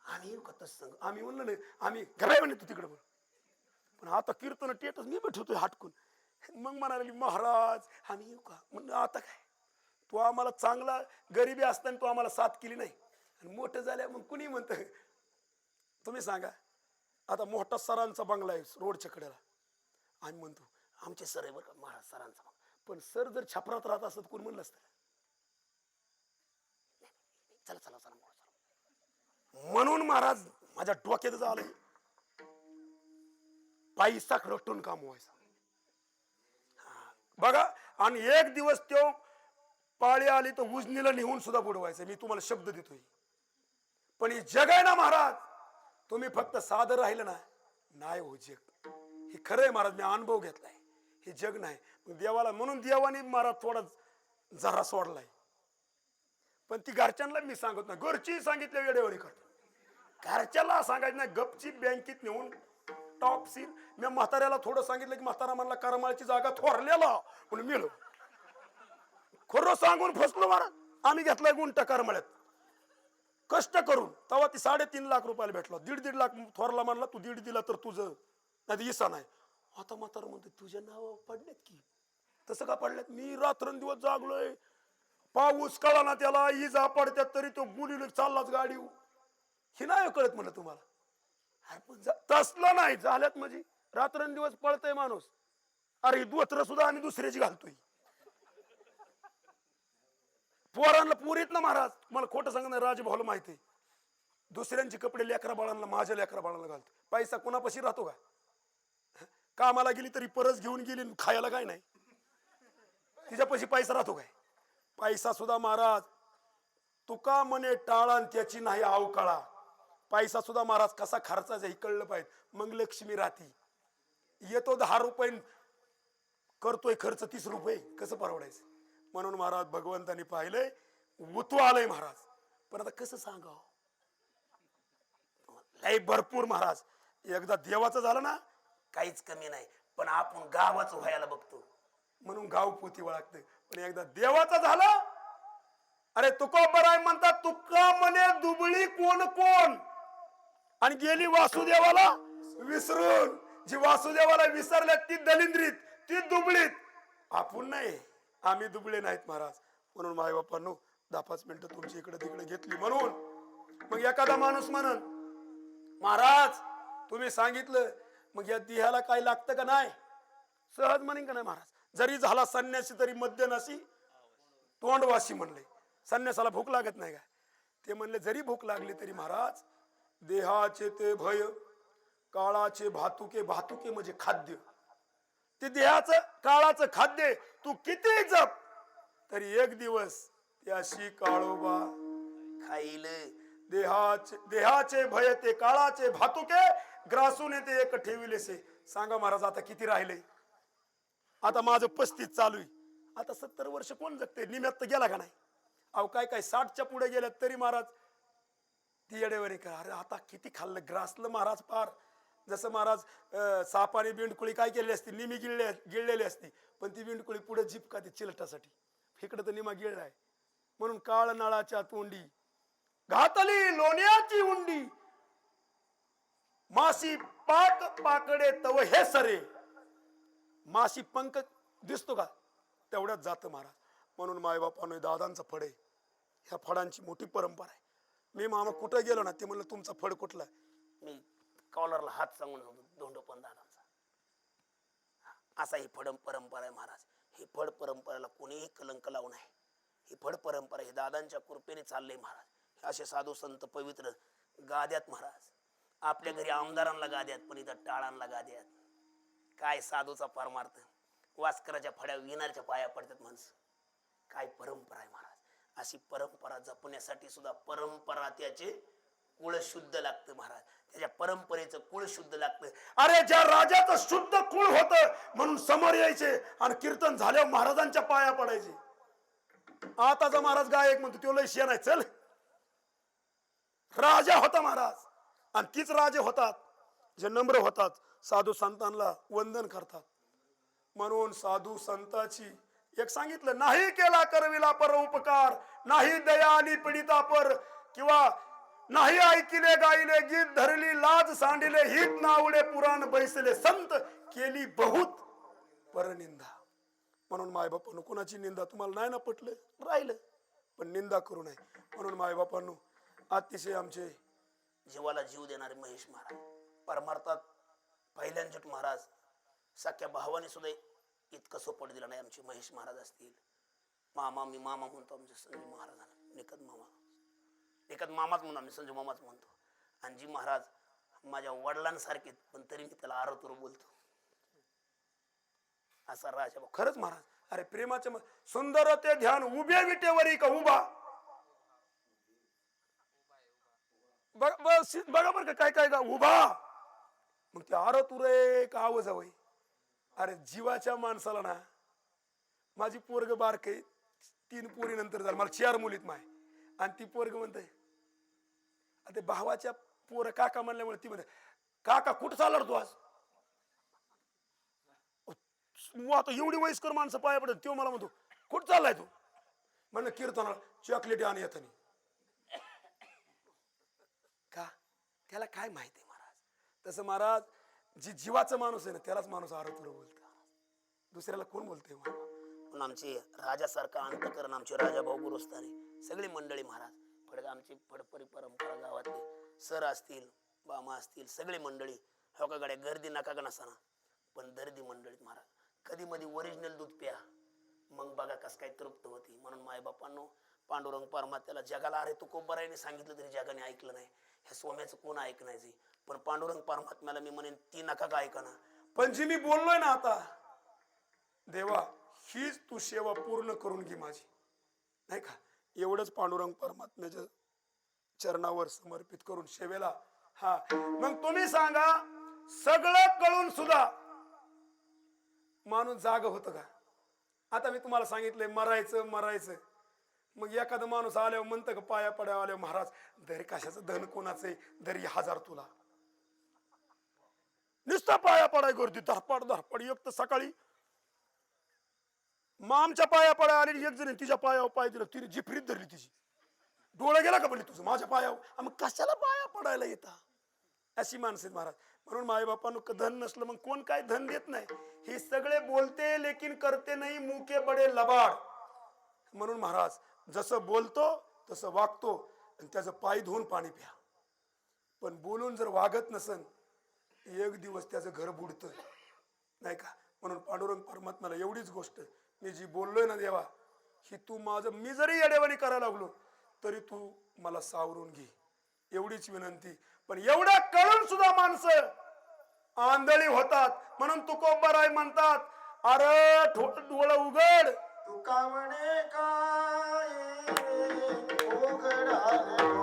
आम्ही येऊ का तस सांग. आम्ही म्हणलं नाही आम्ही घराय म्हणे तू तिकडे. पण आता कीर्तन टेटच मी बैठवतोय हटकून. मग म्हणाली महाराज आम्ही येऊ का. म्हणलं आता काय तू आम्हाला चांगला गरिबी असताना तू आम्हाला साथ केली नाही आणि मोठं झाल्या मग कुणी म्हणत. तुम्ही सांगा आता मोठा सरांचा बंगला आहे रोडच्या कडेला. आम्ही म्हणतो आमचे सर आहे बरं का महाराज सरांचा. पण सर जर छपरात राहत असत कोण म्हणलं असतं. चला चला चला म्हणून महाराज माझ्या डोक्यात आलंय पैसा रटून काम व्हायचा. बघा आणि एक दिवस तो पाळी आली तर उजनीला नेऊन सुद्धा बुडवायचं. मी तुम्हाला शब्द देतोय. पण हे जग आहे ना महाराज, तुम्ही फक्त साधं राहिलं ना नाही हो जग. हे खरं आहे महाराज, मी अनुभव घेतलाय. हे जग नाही. देवाला म्हणून देवाने महाराज थोडा जरा सोडलाय. पण ती घरच्यांना मी सांगत नाही. घरची सांगितल्या वेळेवर करतो. घरच्याला सांगायचं नाही. गपची बँकेत नेऊन टॉप सील. मी म्हाताऱ्याला थोडं सांगितलं की म्हातारा म्हणला करमाळची जागा थोरलेला म्हणून मिळव. खरं सांगून फसलो महाराज. आम्ही घेतलाय गुंटा करमाळ्यात कष्ट करून. तेव्हा ती 3.5 लाख रुपयाला भेटला. 1.5 लाख थोरला म्हणला तू 1.5 दिला तर तुझं नाही इसा नाही. आता म्हातारा म्हणते तुझ्या नाव पडलेत की. तसं का पडल्यात. मी रात्रंदिवस जागलोय. पाऊस कळा ना त्याला इजा पडत्यात तरी तो गुलीला चाललाच गाडी. हे नाही कळत म्हणलं तुम्हाला. तसलं नाही झाल्यात म्हणजे रात्रंदिवस पळतय माणूस. अरे दोत्र सुद्धा आम्ही दुसऱ्याची घालतोय. पोरांना पुरीत ना महाराज. मला खोटं सांगत नाही. राजभाऊला माहिती आहे. दुसऱ्यांचे कपडे लेकरा बाळांना माझ्या लेकरा बाळांना घालतो. पैसा कोणापाशी राहतो का. कामाला गेली तरी परस घेऊन गेली खायला काय नाही. तिच्यापाशी पैसा राहतो काय. पैसा सुद्धा महाराज तुका म्हणे टाळा त्याची नाही अवकाळा. पैसा सुद्धा महाराज कसा खर्चाचा हे कळलं पाहिजे. मग लक्ष्मी राहती. येतो 10 रुपये करतोय खर्च 30 रुपये कसं परवडायचं. म्हणून महाराज भगवंतानी पाहिलंय उतू आलंय महाराज. पण आता कसं सांगावं. लय भरपूर महाराज. एकदा देवाचं झालं ना काहीच कमी नाही. पण आपण गावाच व्हायला बघतो. म्हणून गाव पोती वळखते. पण एकदा देवाचा झाला, अरे तुकोबराय म्हणतात, तुका म्हणे दुबळी कोण कोण, आणि गेली वासुदेवाला विसरून. जी वासुदेवाला विसरल्या ती दलिंद्रीत, ती दुबळीत. आपण नाही, आम्ही दुबळे नाहीत महाराज. म्हणून माय बापांनो 10-5 मिनिटं तुमची इकडे तिकडे घेतली. म्हणून मग एखादा माणूस म्हणन, महाराज तुम्ही सांगितलं, मग या देहाला काय लागतं का नाही? सहज म्हणेन का नाही महाराज? जरी झाला संन्यासी तरी मध्यनाशी तोंडवासी म्हणले. संन्यासाला भूक लागत नाही का? ते म्हणले जरी भूक लागली तरी महाराज, देहाचे ते भय, काळाचे भातुके. भातुके म्हणजे खाद्य. ते देहाचं काळाचं खाद्य तू किती जप तरी एक दिवस त्याशी काळोबा खाईल. देहाचे भय ते काळाचे भातुके, ग्रासून ते एक ठेविलेसे. सांगा महाराज आता किती राहिले? आता माझं 35 चालू आहे. आता 70 वर्ष कोण जगते? निम्यात तर गेला का नाही? अहो काय काय 60च्या पुढे गेल्यात तरी महाराज ती येडेवरी का, अरे आता किती खाल्लं, ग्रासलं महाराज पार. जसं महाराज सापाने बिंडकुळी काय केलेली असती, निमी गिळलेली असती, पण ती बिंडकुळी पुढे जिपका ती चिलटासाठी. इकडे तर निमा गिळलाय. म्हणून काळ नळाच्या तोंडी घातली लोण्याची उंडी, मासी पाक पाकडे तव हे सरे. मासी पंख दिसतो का तेवढ्यात जातं महाराज. म्हणून मायबापाने दादांचं फड आहे. ह्या फडांची मोठी परंपरा आहे. मी मामा कुठं गेलो ना ते म्हणलं तुमचा फड कुठला? मी कॉलरला हात सांगून धोंडोपंत दादांचा. असा ही फड परंपरा आहे महाराज. ही फड परंपरेला कोणीही कलंक लावू नये. ही फड परंपरा ही दादांच्या कृपेने चालले महाराज. असे साधू संत पवित्र गाद्यात महाराज. आपल्या घरी आमदारांना गाद्यात, पण इथं टाळांना गाद्यात. काय साधूचा परमार्थ, वास्कराच्या फड्या विनारच्या पाया पडतात माणसं. काय परंपरा आहे महाराज. अशी परंपरा जपण्यासाठी सुद्धा परंपरा त्याचे कुळ शुद्ध लागतं महाराज. त्याच्या परंपरेचं कुळ शुद्ध लागतं. अरे ज्या राजाचं शुद्ध कुळ होतं म्हणून समोर यायचे आणि कीर्तन झाल्यावर महाराजांच्या पाया पडायचे. आताचा महाराज गायक म्हणतो तो लय शिया नाही, चल. राजा होता महाराज, आणि तीच राजे होतात जे नम्र होतात, साधू संतांना वंदन करतात. म्हणून साधू संताची एक सांगितलं, नाही केला करविला पर उपकार, नाही दया आली पीडिता पर, किंवा नाही ऐकिले गायले गीत, धरली लाज सांडिले हित नावडे पुराण बैसले संत, केली बहुत परनिंदा. म्हणून मायबापांनो कोणाची निंदा तुम्हाला नाही ना पटलं राहिलं, पण निंदा करू नये. म्हणून मायबापांनो अतिशय आमचे जीवाला जीव देणारे महेश महाराज, परमार्थात पहिल्यांचट महाराज, सख्या भावाने सुद्धा इतकं सोपट दिलं नाही. आमचे महेश महाराज असतील, मामा, मी मामा म्हणतो आमचे संजू महाराजांना, निकत मामा, निकत मामाच म्हणून आम्ही संजू मामाच म्हणतो. आणि जी महाराज माझ्या वडिलांसारखे, पण तरी मी त्याला आरोतुर बोलतो. असा राजा खरंच महाराज. अरे प्रेमाचे सुंदर ते ध्यान उभ्या विटेवरी का उभा. बघा बरं का काय काय का उभा, मग ते आरोतुर एक आवाज हवय. अरे जीवाच्या माणसाला ना, माझी पोरग बारक आहे, 3 पोरी नंतर झालं, मला 4 मुलीत माय, आणि ती पोरग म्हणते, आता भावाच्या पोर काका म्हणल्यामुळे ती म्हणते, काका कुठं चालणार तू आज? आता एवढी वयस्कर माणसं पाया पडत, तो मला म्हणतो कुठं चाललाय तू? म्हणलं कीर्तनाला चॉकलेट आणि येतानी. का? त्याला काय माहिती महाराज. तसं महाराज जी जीवाचा माणूस आहे ना त्यालाच माणूस आरोतुर बोलतो, दुसऱ्याला कोण बोलतोय? पण आमचे राजासारखा अंतकरण आमचे राजा भाऊ गुरुस्थानी सगळी मंडळी महाराज, आमची फडपरी परंपरा गावातले सर असतील, बामा असतील, सगळी मंडळी हो का गाड्या गर्दी नका का नसाना, पण दर्दी मंडळीत महाराज. कधी मध्ये ओरिजिनल दूध प्या, मग बघा कस काय तृप्त होती. म्हणून मायबापांनो पांडुरंग परमात्याला जगाला, अरे तू कोबराईने सांगितलं तरी जगाने ऐकलं नाही, हे सोम्याचं कोण ऐकण्याची, पण पांडुरंग परमात्म्याला मी म्हणेन ती नका का ऐकना. पण जी मी बोललोय ना आता, देवा हीच तू सेवा पूर्ण करून घे माझी, नाही का? एवढंच पांडुरंग परमात्म्याच्या चरणावर समर्पित करून सेवेला. हा मग तुम्ही सांगा, सगळं कळून सुद्धा माणूस जाग होतं का? आता मी तुम्हाला सांगितलंय मरायचं मरायचं, मग एखादा माणूस आल्यावर म्हणतं का पाया पड्या आल्यावर, महाराज दरी कशाचं धन कोणाचं, दरी 1000 तुला. नुसता पाया पडाय गर्दी धरपड धरपड. एक तर सकाळी मग आमच्या पाया पडाय आलेली एक जण तिच्या पायावर पाय दिला, तिने जिफरीत धरली तिची. डोळा गेला का म्हणली तुझं माझ्या पायावर? मग कशाला पाया पडायला येता? अशी माणसं आहेत महाराज. म्हणून मायबापानं धन नसलं मग कोण काय धन देत नाही. हे सगळे बोलते लेकिन करते नाही, मुके बडे लबाड. म्हणून महाराज जसं बोलतो तसं वागतो आणि त्याचं पाय धुवून पाणी प्या. पण बोलून जर वागत नसन एक दिवस त्याचं घर बुडतं नाही का. म्हणून पांडुरंग परमात्म्याला एवढीच गोष्ट मी जी बोललोय ना देवा, ही तू माझं, मी जरी येडेवाणी करायला लागलो तरी तू मला सावरून घे, एवढीच विनंती. पण एवढं कळून सुद्धा माणसं आंधळी होतात. म्हणून तुकोबाराय म्हणतात, अरे डोळं उघड. तुका म्हणे काय उघडाल